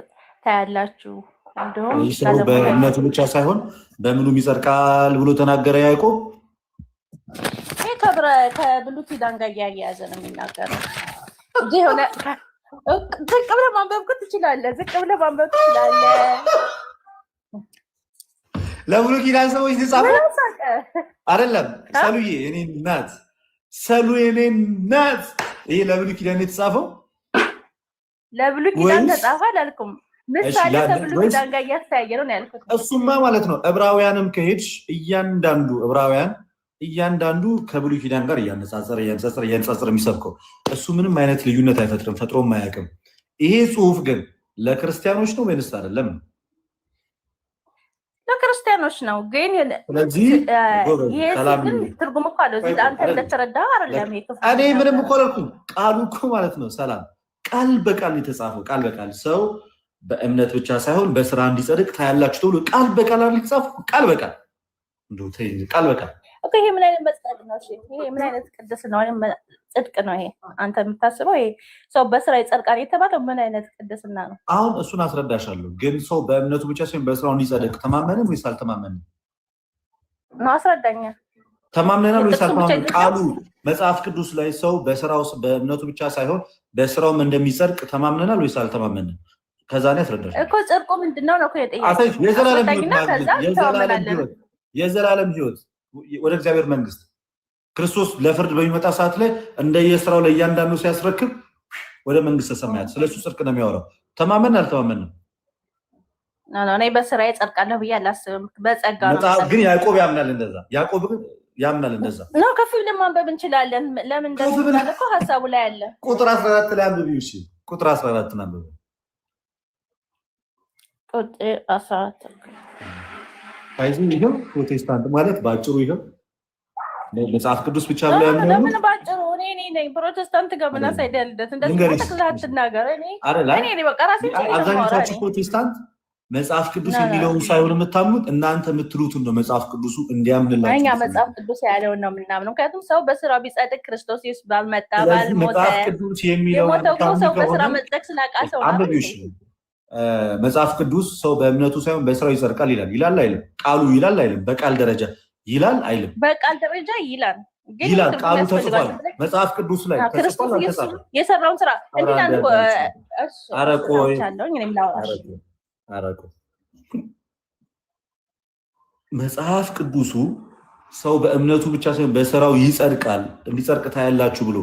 ታያላችሁ። እንደውም ሰው በእምነቱ ብቻ ሳይሆን በምኑም ይጸድቃል ብሎ ተናገረ ያዕቆብ። ይሄ ከብሉይ ኪዳን ጋር እያያዘ ነው የሚናገረው እንጂ ሆነ ዝቅ ብለህ ማንበብ ትችላለህ። ዝቅ ብለህ ማንበብ ትችላለህ። ለብሉይ ኪዳን ሰዎች ተጻፈው አይደለም። ሰሉዬ እኔ ናት ሰሉ የኔ ናት። ይሄ ለብሉይ ኪዳን የተጻፈው ለብሉይ ኪዳን ተጻፈ አላልኩም። ምሳሌ ከብሉይ ኪዳን ጋር እያስተያየ ነው ያልኩት። እሱማ ማለት ነው። ዕብራውያንም ከሄድሽ እያንዳንዱ ዕብራውያን እያንዳንዱ ከብሉይ ኪዳን ጋር እያነጻጸረ የሚሰብከው እሱ ምንም አይነት ልዩነት አይፈጥርም፣ ፈጥሮም አያውቅም። ይሄ ጽሁፍ ግን ለክርስቲያኖች ነው ወይንስ አይደለም? ለክርስቲያኖች ነው። ግን ስለዚህ ይሄ ትርጉም እኮ አለው። እዚህ አንተ እንደተረዳኸው አይደለም። እኔ ምንም እኮ አላልኩም። ቃሉ እኮ ማለት ነው ሰላም ቃል በቃል የተጻፈው ቃል በቃል ሰው በእምነት ብቻ ሳይሆን በስራ እንዲጸድቅ ታያላችሁ ተብሎ ቃል በቃል የተጻፈው ቃል በቃል እንደው ቃል በቃል ኦኬ። ይሄ ምን አይነት መጽደቅ ነው? እሺ ይሄ ምን አይነት ቅድስና ነው? ጽድቅ ነው? ይሄ አንተ የምታስበው ይሄ ሰው በስራ ይጸድቃል የተባለው ምን አይነት ቅድስና ነው? አሁን እሱን አስረዳሻለሁ። ግን ሰው በእምነቱ ብቻ ሳይሆን በስራው እንዲጸድቅ ተማመንም ወይስ አልተማመንም? ነው አስረዳኛ። ተማምነናል ወይስ አልተማመንም? ቃሉ መጽሐፍ ቅዱስ ላይ ሰው በስራው በእምነቱ ብቻ ሳይሆን በስራውም እንደሚጸድቅ ተማምነናል ወይስ አልተማመንም? ከዛ ነው ያስረዳሽ እኮ ጽድቁ ምንድነው ነው የጠየቀው። የዘላለም ህይወት ወደ እግዚአብሔር መንግስት ክርስቶስ ለፍርድ በሚመጣ ሰዓት ላይ እንደየስራው ላይ እያንዳንዱ ሲያስረክብ ወደ መንግስተ ሰማያት ስለሱ ጽድቅ ነው የሚያወራው። ተማመን አልተማመንም? እኔ በስራዬ እጸድቃለሁ ብዬ አላስብም። በጸጋ ነው። ግን ያዕቆብ ያምናል እንደዛ። ያዕቆብ ግን ያምናል እንደዛ ነው። ከፍ ብለን ማንበብ እንችላለን። ለምን እንደምንል እኮ ሐሳቡ ላይ አለ። ቁጥር 14 ላይ አንብቢው። እሺ ቁጥር 14 አንብቢው። ቁጥር 14 አይዙን ይሄው ፕሮቴስታንት ማለት ባጭሩ ይሄው መጽሐፍ ቅዱስ ብቻ ብለው ያምናሉ። ለምን ባጭሩ እኔ ነኝ ፕሮቴስታንት ጋር ምን አሳይደልበት እንደዚህ ተከታተል ትናገር። እኔ በቃ ራሴ አብዛኞቻችሁ ፕሮቴስታንት መጽሐፍ ቅዱስ የሚለውን ሳይሆን የምታምኑት እናንተ የምትሉትን ነው። መጽሐፍ ቅዱሱ እንዲያምንላችሁ እኛ መጽሐፍ ቅዱስ ያለውን ነው የምናምነው። ምክንያቱም ሰው በስራው ቢጸድቅ ክርስቶስ ኢየሱስ ባልመጣ ባልሞተ መጽሐፍ ቅዱስ የሚለውን ሰው በስራ መጽደቅ ስላቃተው ነው። መጽሐፍ ቅዱስ ሰው በእምነቱ ሳይሆን በስራው ይጸድቃል ይላል አይልም? ቃሉ ይላል አይልም? በቃል ደረጃ ይላል አይልም? በቃል ደረጃ ይላል። ይላል ቃሉ ተጽፏል መጽሐፍ ቅዱስ ላይ ተጽፏል። አልተጻፈም? የሰራውን ስራ እንዲናን አረቆ መጽሐፍ ቅዱሱ ሰው በእምነቱ ብቻ ሳይሆን በስራው ይጸድቃል እንዲጸድቅ ታያላችሁ ብሎ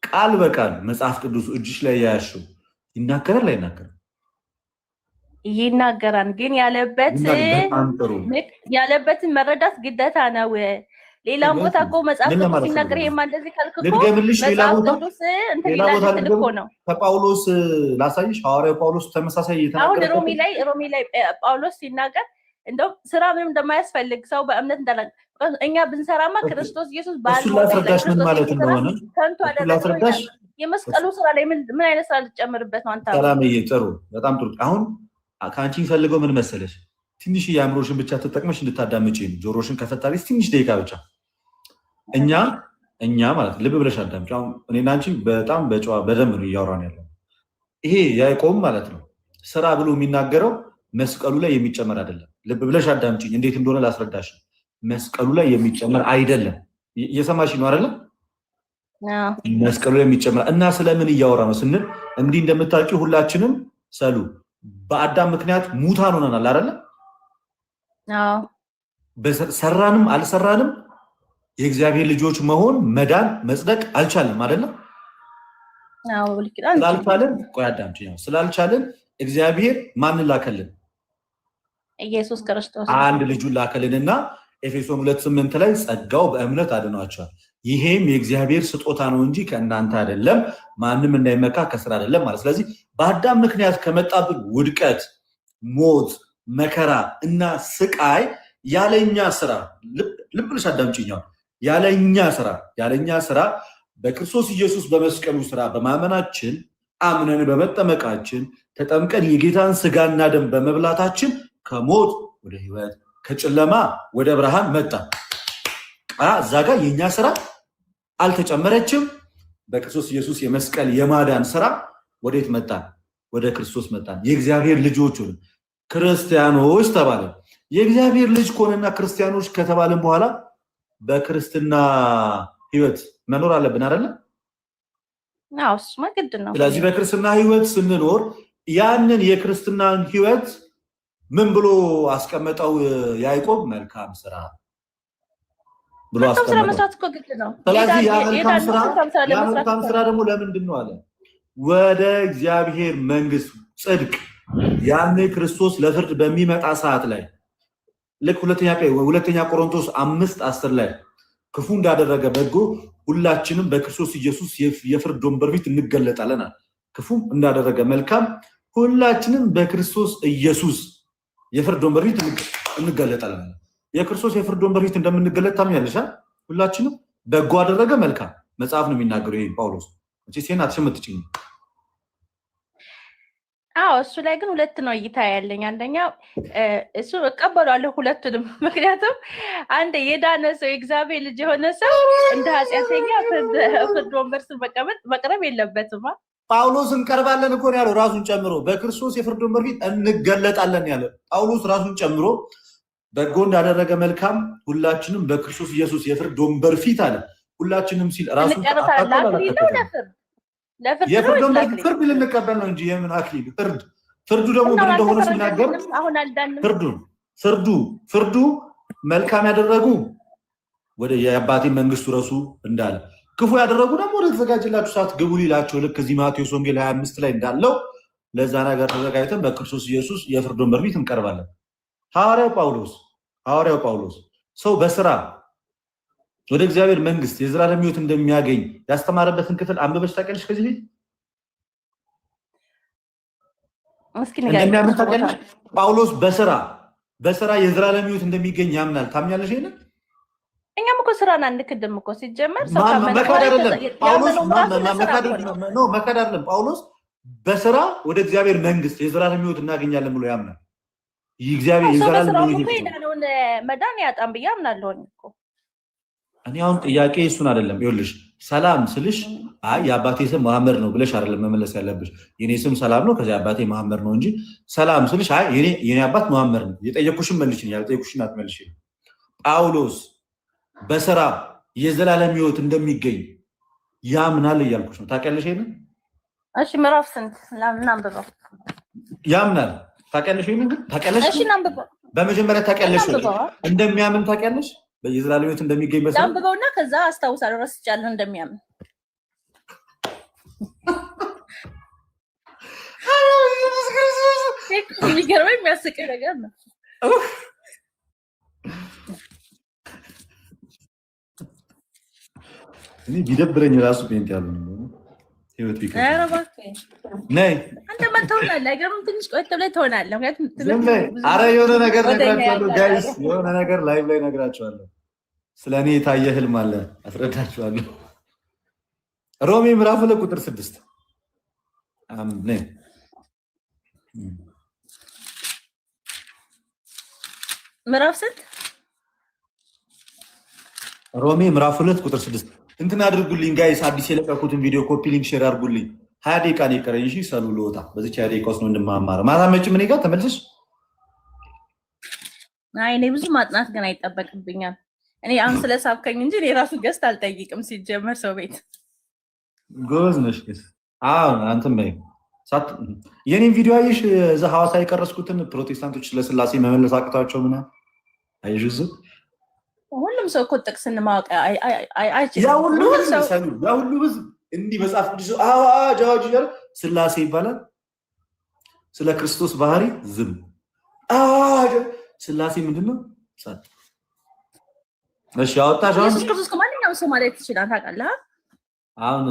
ቃል በቃል መጽሐፍ ቅዱስ እጅሽ ላይ ያያሽው ይናገራል አይናገርም? ይናገራል። ግን ያለበትን መረዳት ግዴታ ነው። ሌላም ቦታ እኮ መጽሐፍ ቅዱስ ሲናገር ይሄማ እንደዚህ ካልክ እኮ ልድገምልሽ። ሌላ ቦታ ነው። ከጳውሎስ ላሳይሽ። ሐዋርያው ጳውሎስ ተመሳሳይ አሁን ሮሚ ላይ ጳውሎስ ሲናገር እንደው ስራ ምንም እንደማያስፈልግ ሰው በእምነት እንዳለ እኛ ብንሰራማ ክርስቶስ ኢየሱስ ባልተረዳሽ ምን ማለት እንደሆነ ከንቱ አደረገ። የመስቀሉ ስራ ላይ ምን አይነት ስራ ልትጨምርበት ነው አንተ? ሰላምዬ፣ ጥሩ፣ በጣም ጥሩ። አሁን ከአንቺ ፈልገው ምን መሰለሽ፣ ትንሽ የአእምሮሽን ብቻ ተጠቅመሽ እንድታዳምጪ ነው። ጆሮሽን ከፈታሪስ ትንሽ ደቂቃ ብቻ እኛ ማለት ልብ ብለሽ አዳምጪ። አሁን እኔና አንቺ በጣም በጨዋ በደንብ ነው እያወራን ያለው። ይሄ ያዕቆብ ማለት ነው ስራ ብሎ የሚናገረው መስቀሉ ላይ የሚጨመር አይደለም። ልብ ብለሽ አዳምጪኝ፣ እንዴት እንደሆነ ላስረዳሽ። መስቀሉ ላይ የሚጨመር አይደለም። እየሰማሽ ነው አይደለም? መስቀሉ ላይ የሚጨመር እና ስለምን እያወራ ነው ስንል እንዲህ እንደምታውቂው ሁላችንም ሰሉ በአዳም ምክንያት ሙታን ሆነናል አይደለ? ሰራንም አልሰራንም የእግዚአብሔር ልጆች መሆን መዳን መጽደቅ አልቻለም አይደለም? ስላልቻለን ቆይ አዳምጪኝ። ስላልቻለን እግዚአብሔር ማንን ላከልን? ኢየሱስ ክርስቶስ አንድ ልጁን ላከልንና ኤፌሶን 2:8 ላይ ጸጋው በእምነት አድኗቸዋል። ይሄም የእግዚአብሔር ስጦታ ነው እንጂ ከእናንተ አይደለም፣ ማንም እንዳይመካ ከስራ አይደለም ማለት። ስለዚህ በአዳም ምክንያት ከመጣብን ውድቀት፣ ሞት፣ መከራ እና ስቃይ ያለኛ ስራ ልብ ብለሽ አዳምጪኝ። ያለኛ ስራ በክርስቶስ ኢየሱስ በመስቀሉ ስራ በማመናችን አምነን በመጠመቃችን ተጠምቀን የጌታን ስጋና ደም በመብላታችን ከሞት ወደ ህይወት ከጨለማ ወደ ብርሃን መጣ። እዛ ጋር የኛ ስራ አልተጨመረችም። በክርስቶስ ኢየሱስ የመስቀል የማዳን ስራ ወዴት መጣ? ወደ ክርስቶስ መጣ። የእግዚአብሔር ልጆች ሆነ ክርስቲያኖች ተባለ። የእግዚአብሔር ልጅ ከሆነና ክርስቲያኖች ከተባለን በኋላ በክርስትና ህይወት መኖር አለብን አይደለ? እሱማ ግድ ነው። ስለዚህ በክርስትና ህይወት ስንኖር ያንን የክርስትናን ህይወት ምን ብሎ አስቀመጠው ያዕቆብ? መልካም ስራ ብሎ አስቀመጠው። ስለዚህ ያ መልካም ስራ ደግሞ ለምንድን ነው አለ? ወደ እግዚአብሔር መንግስት ጽድቅ፣ ያኔ ክርስቶስ ለፍርድ በሚመጣ ሰዓት ላይ ልክ ሁለተኛ ቆሮንቶስ 5:10 ላይ ክፉ እንዳደረገ በጎ ሁላችንም በክርስቶስ ኢየሱስ የፍርድ ወንበር ፊት እንገለጣለን። ክፉ እንዳደረገ መልካም ሁላችንም በክርስቶስ ኢየሱስ የፍርድ ወንበር ፊት እንገለጣለን። የክርስቶስ የፍርድ ወንበር ፊት እንደምንገለጥ ታምኛለሽ? ሁላችንም በጎ አደረገ መልካም መጽሐፍ ነው የሚናገረው። ይሄ ጳውሎስ እቺ ሴና አትሸምጥጭኝ። እሱ ላይ ግን ሁለት ነው እይታ ያለኝ። አንደኛው እሱ እቀበላለሁ ሁለቱንም። ምክንያቱም አንድ የዳነ ሰው የእግዚአብሔር ልጅ የሆነ ሰው እንደ ኃጢአተኛ ፍርድ ወንበር ስር መቅረብ የለበትም። ጳውሎስ እንቀርባለን እኮ ያለው ራሱን ጨምሮ በክርስቶስ የፍርድ ወንበር ፊት እንገለጣለን ያለው ጳውሎስ ራሱን ጨምሮ በጎ እንዳደረገ መልካም ሁላችንም በክርስቶስ ኢየሱስ የፍርድ ወንበር ፊት አለ። ሁላችንም ሲል ራሱን የፍርድ ወንበር ፍርድ ልንቀበል ነው እንጂ የምን አክሊል ፍርዱ ደግሞ ምን እንደሆነ ሲናገር ፍርዱ መልካም ያደረጉ ወደ የአባቴ መንግስቱ ረሱ እንዳለ ክፉ ያደረጉ ደግሞ ወደ ተዘጋጀላችሁ ሰዓት ግቡ ሊላቸው ልክ እዚህ ማቴዎስ ወንጌል 25 ላይ እንዳለው ለዛ ነገር ተዘጋጅተን በክርስቶስ ኢየሱስ የፍርድ ወንበር ፊት እንቀርባለን። ሐዋርያው ጳውሎስ ሰው በስራ ወደ እግዚአብሔር መንግስት የዘላለም ሕይወት እንደሚያገኝ ያስተማረበትን ክፍል አንብበሽ ታውቂያለሽ? ከዚህ ቤት እንደሚያምን ታውቂያለሽ? ጳውሎስ በስራ የዘላለም ሕይወት እንደሚገኝ ያምናል። ታምኛለሽ? ይሄንን እኛም እኮ ስራን አንክድም እኮ ሲጀመር መካድ አይደለም ጳውሎስ በስራ ወደ እግዚአብሔር መንግስት የዘላለም ሕይወት እናገኛለን ብሎ ያምናል። እግዚአብሔር የዘላለም ሕይወት መዳን ያጣም ብዬ አምናለሁ እኮ። እኔ አሁን ጥያቄ እሱን አይደለም። ይኸውልሽ ሰላም ስልሽ አይ የአባቴ ስም መሐመድ ነው ብለሽ አይደለም መመለስ ያለብሽ። የኔ ስም ሰላም ነው ከዚያ አባቴ መሐመድ ነው እንጂ ሰላም ስልሽ አይ የኔ አባት መሐመድ ነው የጠየቁሽን መልሽኝ ያልጠየቁሽን አትመልሽ። ጳውሎስ በስራ የዘላለም ሕይወት እንደሚገኝ ያምናል እያልኩሽ ነው። ታውቂያለሽ ይሄን? እሺ ምዕራፍ ስንት እናንብበው? ያምናል ታውቂያለሽ ይሄን? ግን ታውቂያለሽ? እሺ እናንብበው። በመጀመሪያ ታውቂያለሽ እንደሚያምን ታውቂያለሽ? በየዘላለም ሕይወት እንደሚገኝ በስራ አንብበውና ከዛ አስታውሳለሁ ረስቻለሁ እንደሚያምን የሚገርመኝ የሚያስቀኝ ነገር ነው። እኔ ቢደብረኝ ራሱ ፔንት ያሉ ህይወት ቢከ ነይ አንተ ምን ትሆናለህ? አይገርምም? ትንሽ ቆይተህ ላይ ትሆናለህ። ኧረ የሆነ ነገር ነግራችኋለሁ ጋይስ፣ የሆነ ነገር ላይቭ ላይ ነግራችኋለሁ። ስለ እኔ የታየ ህልም አለ አስረዳችኋለሁ። ሮሜ ምዕራፍ 2 ቁጥር 6 ነይ ምዕራፍ ስንት? ሮሜ ምዕራፍ 2 ቁጥር 6 እንትን አድርጉልኝ ጋይስ፣ አዲስ የለቀኩትን ቪዲዮ ኮፒ ሊንክ ሼር አድርጉልኝ። 20 ደቂቃ ነው የቀረኝ። እሺ ሰሉ ልወጣ በዚህ 20 ደቂቃ ውስጥ ነው እንደማማር። ማታ መጭም እኔ ጋር ተመልሰሽ። አይ እኔ ብዙ ማጥናት ግን አይጠበቅብኛል። እኔ አሁን ስለሳብከኝ እንጂ እኔ ራሱ ገስት አልጠይቅም ሲጀመር ሰው ቤት። ጎበዝ ነሽ ግን። አዎ አንተም በይ የኔን ቪዲዮ አይሽ እዛ ሐዋሳ የቀረስኩትን ፕሮቴስታንቶች ስለስላሴ መመለስ አቅቷቸው ምናምን አይሽ እዚህ ሁሉም ሰው እኮ ጥቅስን ማወቅ አይችልም። ያ ሁሉ ህዝብ እንዲህ መጽሐፍ ቅዱስ አዋጅ አዋጅ እያለ ስላሴ ይባላል። ስለ ክርስቶስ ባህሪ ዝም አዋጅ። ስላሴ ምንድን ነው? ሳት እሺ አወጣሽ። አሁን ኢየሱስ ክርስቶስ ከማንኛውም ሰው ማለት ይችላል። ታውቃለህ? አሁን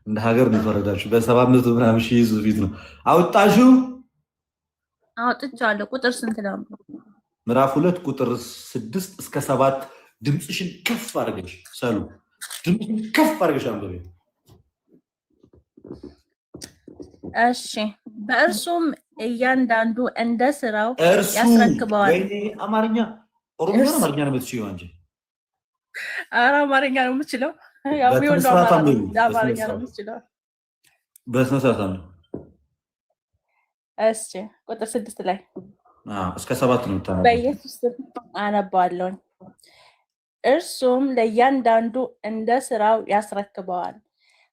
እንደ ሀገር ነው የተወረዳችሁ። በ700 ምናምን ሺህ ህዝብ ፊት ነው አወጣሽው። አውጥቻለሁ። ቁጥር ስንት ነው? ምዕራፍ 2 ቁጥር 6 እስከ 7 ድምፅሽን ከፍ አድርገሽ ሰሉ ድምፅሽን ከፍ አድርገሽ አንብቤ። እሺ በእርሱም እያንዳንዱ እንደ ስራው ያስረክበዋል። ወይኔ አማርኛ ኦሮምኛ ነው አማርኛ ነው የምትችይው አንቺ? ኧረ አማርኛ ነው የምችለው። ያው ቢሆን ነው አማርኛ ነው የምችለው። በስነ ስርዓት ነው። እሺ ቁጥር 6 ላይ እስከ 7 ነው ታዲያ። በኢየሱስ አነባለሁ። እርሱም ለእያንዳንዱ እንደ ስራው ያስረክበዋል፣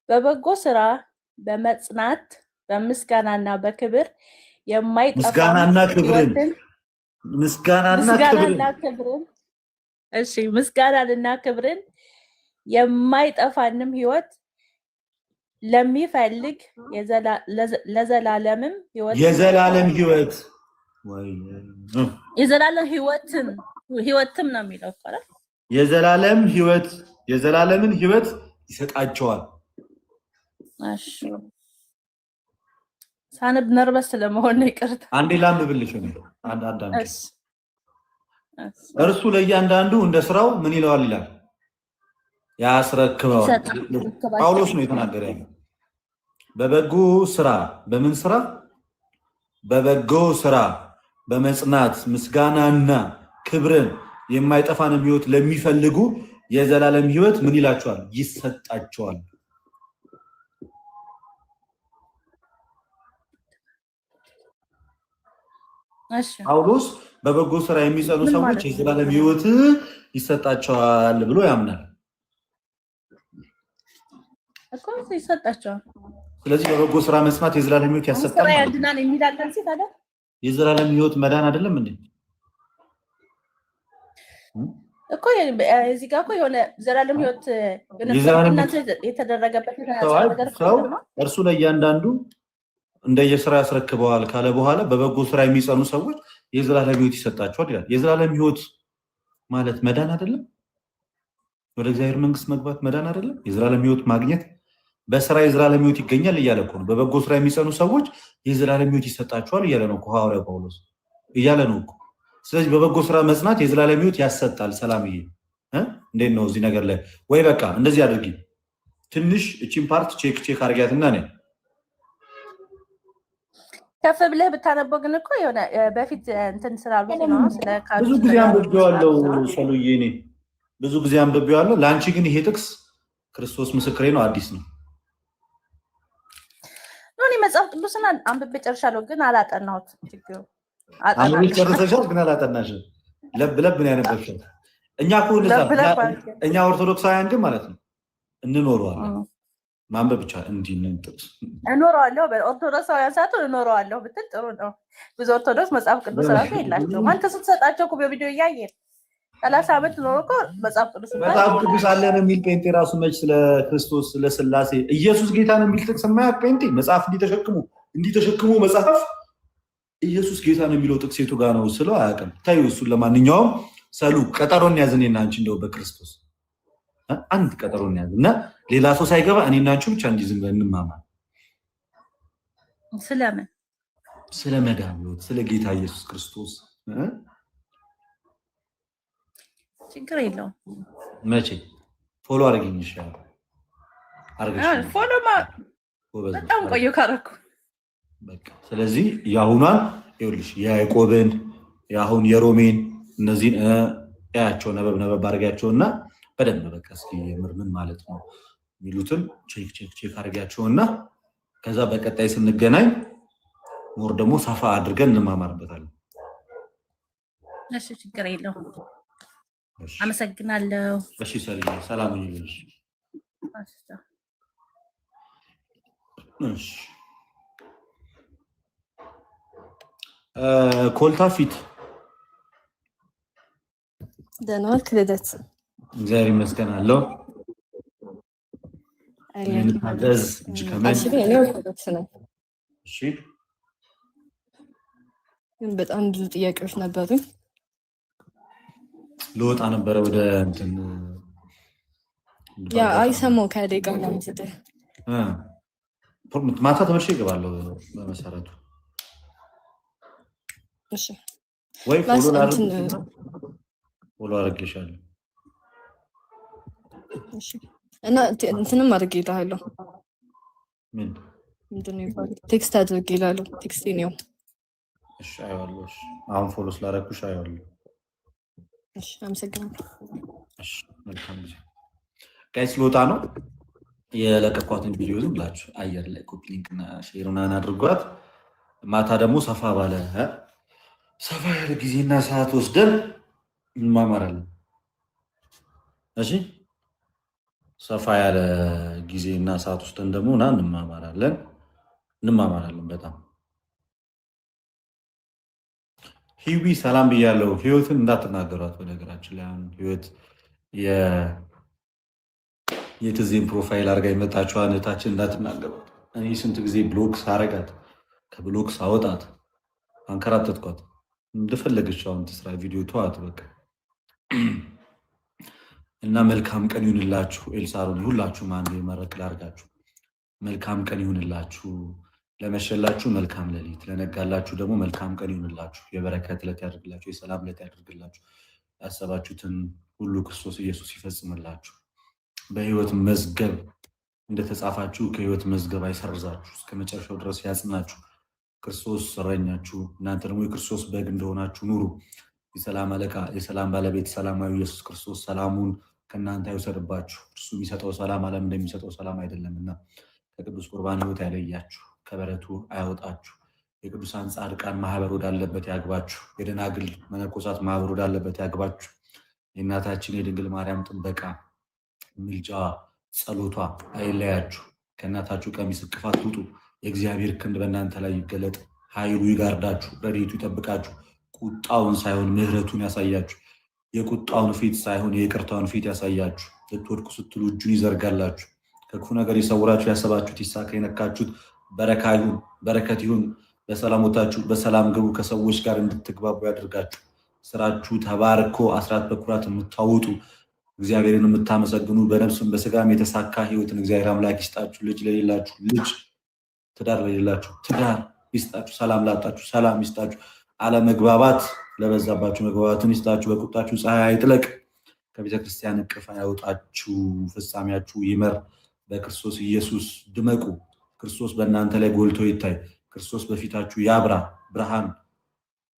በበጎ ስራ በመጽናት በምስጋናና በክብር የማይጠፋ ምስጋናና ክብርን የማይጠፋንም ህይወት ለሚፈልግ ለዘላለምም ህይወትም ነው የሚለው እኮ አይደል? የዘላለምን ህይወት ይሰጣቸዋል። እሺ ሳነብ ነርበስ ስለመሆን ነው ይቅርታ። አንዴ ላንብብልሽ ነው። እርሱ ለእያንዳንዱ እንደ ስራው ምን ይለዋል ይላል? ያስረክበዋል። ጳውሎስ ነው የተናገረ ያለው። በበጎ ስራ በምን ስራ? በበጎ ስራ በመጽናት ምስጋናና ክብርን የማይጠፋንም ህይወት ለሚፈልጉ የዘላለም ህይወት ምን ይላቸዋል? ይሰጣቸዋል። ጳውሎስ በበጎ ስራ የሚጸኑ ሰዎች የዘላለም ህይወት ይሰጣቸዋል ብሎ ያምናል እኮ ይሰጣቸዋል። ስለዚህ በበጎ ስራ መስማት የዘላለም ህይወት ያሰጣል። ስራ ያድናል የሚላለን ሲል አይደል? የዘላለም ህይወት መዳን አይደለም እንዴ? እኮ እዚህ ጋር እኮ የሆነ ዘላለም ህይወት የተደረገበት ነገር ነው። እርሱ ለእያንዳንዱ እንደየስራ ያስረክበዋል ካለ በኋላ በበጎ ስራ የሚጸኑ ሰዎች የዘላለም ህይወት ይሰጣቸዋል ይላል። የዘላለም ህይወት ማለት መዳን አይደለም? ወደ እግዚአብሔር መንግስት መግባት መዳን አይደለም? የዘላለም ህይወት ማግኘት በስራ የዘላለም ህይወት ይገኛል እያለ እኮ ነው። በበጎ ስራ የሚጸኑ ሰዎች የዘላለም ህይወት ይሰጣቸዋል እያለ ነው እኮ ሐዋርያው ጳውሎስ እያለ ነው እኮ። ስለዚህ በበጎ ስራ መጽናት የዘላለም ህይወት ያሰጣል። ሰላምዬ እንዴት ነው እዚህ ነገር ላይ? ወይ በቃ እንደዚህ አድርጊ፣ ትንሽ እቺን ፓርት ቼክ አድርጊያትና ነኝ ከፍ ብለህ ብታነበው ግን እኮ የሆነ በፊት እንትን ስላሉ ነው። ብዙ ጊዜ አንብቤዋለሁ ሰሉዬ፣ እኔ ብዙ ጊዜ አንብቤዋለሁ። ለአንቺ ግን ይሄ ጥቅስ ክርስቶስ ምስክሬ ነው አዲስ ነው። እኔ መጽሐፍ ቅዱስን አንብቤ ጨርሻለሁ፣ ግን አላጠናሁት። ችግሩ አንብቤ ጨርሰሻል፣ ግን አላጠናሽም። ለብ ለብ ነው ያነበብሽው። እኛ እኮ እኛ ኦርቶዶክሳውያን ግን ማለት ነው እንኖረዋለን። ማንበብ ብቻ እንዲህ ጥቅስ እኖረዋለሁ። በኦርቶዶክሳውያን ሰዓት እኖረዋለሁ ብትል ጥሩ ነው። ብዙ ኦርቶዶክስ መጽሐፍ ቅዱስ ራሱ የላቸውም። አንተ ስትሰጣቸው እኮ በቪዲዮ እያየን 30 ዓመት ኖሮ እኮ መጽሐፍ ቅዱስ አለን የሚል ጴንጤ ራሱ መች ስለ ክርስቶስ ስለ ስላሴ ኢየሱስ ጌታ ነው የሚል ጥቅስ የማያውቅ ጴንጤ መጽሐፍ እንዲህ ተሸክሙ እንዲህ ተሸክሞ መጽሐፍ ኢየሱስ ጌታ ነው የሚለው ጥቅስ የቱ ጋር ነው ስለው አያውቅም። ታዩ እሱን ለማንኛውም ሰሉ ቀጠሮን ያዝን እና አንቺ እንደው በክርስቶስ አንድ ቀጠሮን ያዝ እና ሌላ ሰው ሳይገባ እኔና አንቺ ብቻ እንዲህ ዝም ብለን እንማማር። ስለምን? ስለ መድኃኒት ስለ ጌታ ኢየሱስ ክርስቶስ ችግር የለውም። መቼ ፎሎ አድርጊኝ ይሻላል። ፎሎ በጣም ቆየሁ ካረኩ በቃ። ስለዚህ የአሁኗን ይኸውልሽ የያዕቆብን የአሁን የሮሜን እነዚህን ያያቸው ነበብ አድርጊያቸውና በደንብ በቃ እስኪ የምር ምን ማለት ነው የሚሉትን ቼክ አድርጊያቸውና ከዛ በቀጣይ ስንገናኝ ሞር ደግሞ ሰፋ አድርገን እንማማርበታለን። እሺ ችግር የለውም። አመሰግናለሁ። እሺ ሰላም ይሁንልሽ። እሺ ኮልታ ፊት ደህና ዋልክ ልደት? እግዚአብሔር ይመስገን አለው። ታዘዝ እጅ ከመን እሺ። ግን በጣም ብዙ ጥያቄዎች ነበሩ። ልወጣ ነበረ ወደ እንትን ያ አይሰማው ከደቂቃ ምናምን ስትል ማታ ተመልሼ እገባለሁ በመሰረቱ። እሺ ወይ ፎሎ አድርጌሻለሁ። እሺ እና እንትንም አድርጌልሃለሁ። ምንድን ነው የሚባለው? ቴክስት አድርጌልሃለሁ። ቴክስት ነው። እሺ አይዋለሁ። እሺ አሁን ፎሎ ስላደረኩሽ አይዋለሁ። እሺ አመሰግናለሁ። እሺ መልካም ጊዜ ጋይስ። ልወጣ ነው። የለቀኳትን ቪዲዮ ዝም ብላችሁ አየር ላይ ኮፒ ሊንክ እና ሼር ምናምን አድርጓት። ማታ ደግሞ ሰፋ ያለ ጊዜና ሰዓት ወስደን እንማማራለን። እሺ ሰፋ ያለ ጊዜና ሰዓት ወስደን ደግሞ እንማማራለን በጣም። ሂዊ ሰላም ብያለሁ። ህይወትን እንዳትናገሯት በነገራችን ላይ አሁን ህይወት የትዚህም ፕሮፋይል አድርጋ የመጣችው እህታችን እንዳትናገሯት። እኔ ስንት ጊዜ ብሎክ ሳረጋት ከብሎክ ሳወጣት አንከራተትኳት። እንደፈለገች አሁን ትስራ ቪዲዮ ተዋት በቃ። እና መልካም ቀን ይሁንላችሁ። ኤልሳሮን ሁላችሁም አንድ መረቅ ላርጋችሁ። መልካም ቀን ይሁንላችሁ። ለመሸላችሁ መልካም ሌሊት፣ ለነጋላችሁ ደግሞ መልካም ቀን ይሁንላችሁ። የበረከት ዕለት ያድርግላችሁ፣ የሰላም ዕለት ያድርግላችሁ። ያሰባችሁትን ሁሉ ክርስቶስ ኢየሱስ ይፈጽምላችሁ። በህይወት መዝገብ እንደተጻፋችሁ ከህይወት መዝገብ አይሰርዛችሁ፣ እስከ መጨረሻው ድረስ ያጽናችሁ። ክርስቶስ እረኛችሁ፣ እናንተ ደግሞ የክርስቶስ በግ እንደሆናችሁ ኑሩ። የሰላም አለቃ የሰላም ባለቤት ሰላማዊ ኢየሱስ ክርስቶስ ሰላሙን ከእናንተ አይወሰድባችሁ። እርሱ የሚሰጠው ሰላም ዓለም እንደሚሰጠው ሰላም አይደለምና ከቅዱስ ቁርባን ህይወት ያለያችሁ፣ ከበረቱ አያወጣችሁ። የቅዱሳን ጻድቃን ማህበር ወዳለበት ያግባችሁ። የደናግል መነኮሳት ማህበር ወዳለበት ያግባችሁ። የእናታችን የድንግል ማርያም ጥበቃ፣ ምልጃ፣ ጸሎቷ አይለያችሁ። ከእናታችሁ ቀሚስ እቅፍ አትውጡ። የእግዚአብሔር ክንድ በእናንተ ላይ ይገለጥ። ኃይሉ ይጋርዳችሁ፣ ረድኤቱ ይጠብቃችሁ። ቁጣውን ሳይሆን ምሕረቱን ያሳያችሁ። የቁጣውን ፊት ሳይሆን የይቅርታውን ፊት ያሳያችሁ። ልትወድቁ ስትሉ እጁን ይዘርጋላችሁ። ከክፉ ነገር የሰውራችሁ። ያሰባችሁት ይሳካ፣ የነካችሁት በረከት ይሁን። በሰላም ወጣችሁ በሰላም ግቡ። ከሰዎች ጋር እንድትግባቡ ያደርጋችሁ። ስራችሁ ተባርኮ አስራት በኩራት የምታወጡ እግዚአብሔርን የምታመሰግኑ በነፍስም በስጋም የተሳካ ህይወትን እግዚአብሔር አምላክ ይስጣችሁ። ልጅ ለሌላችሁ ልጅ፣ ትዳር ለሌላችሁ ትዳር ይስጣችሁ። ሰላም ላጣችሁ ሰላም ይስጣችሁ። አለመግባባት ለበዛባችሁ መግባባትን ይስጣችሁ። በቁጣችሁ ፀሐይ አይጥለቅ። ከቤተክርስቲያን እቅፍ ያወጣችሁ። ፍጻሜያችሁ ይመር። በክርስቶስ ኢየሱስ ድመቁ። ክርስቶስ በእናንተ ላይ ጎልቶ ይታይ። ክርስቶስ በፊታችሁ ያብራ። ብርሃን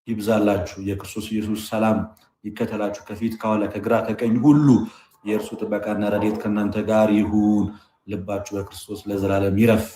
ይብዛላችሁ። የክርስቶስ ኢየሱስ ሰላም ይከተላችሁ። ከፊት ከኋላ ከግራ ከቀኝ ሁሉ የእርሱ ጥበቃና ረድኤት ከእናንተ ጋር ይሁን። ልባችሁ በክርስቶስ ለዘላለም ይረፍ።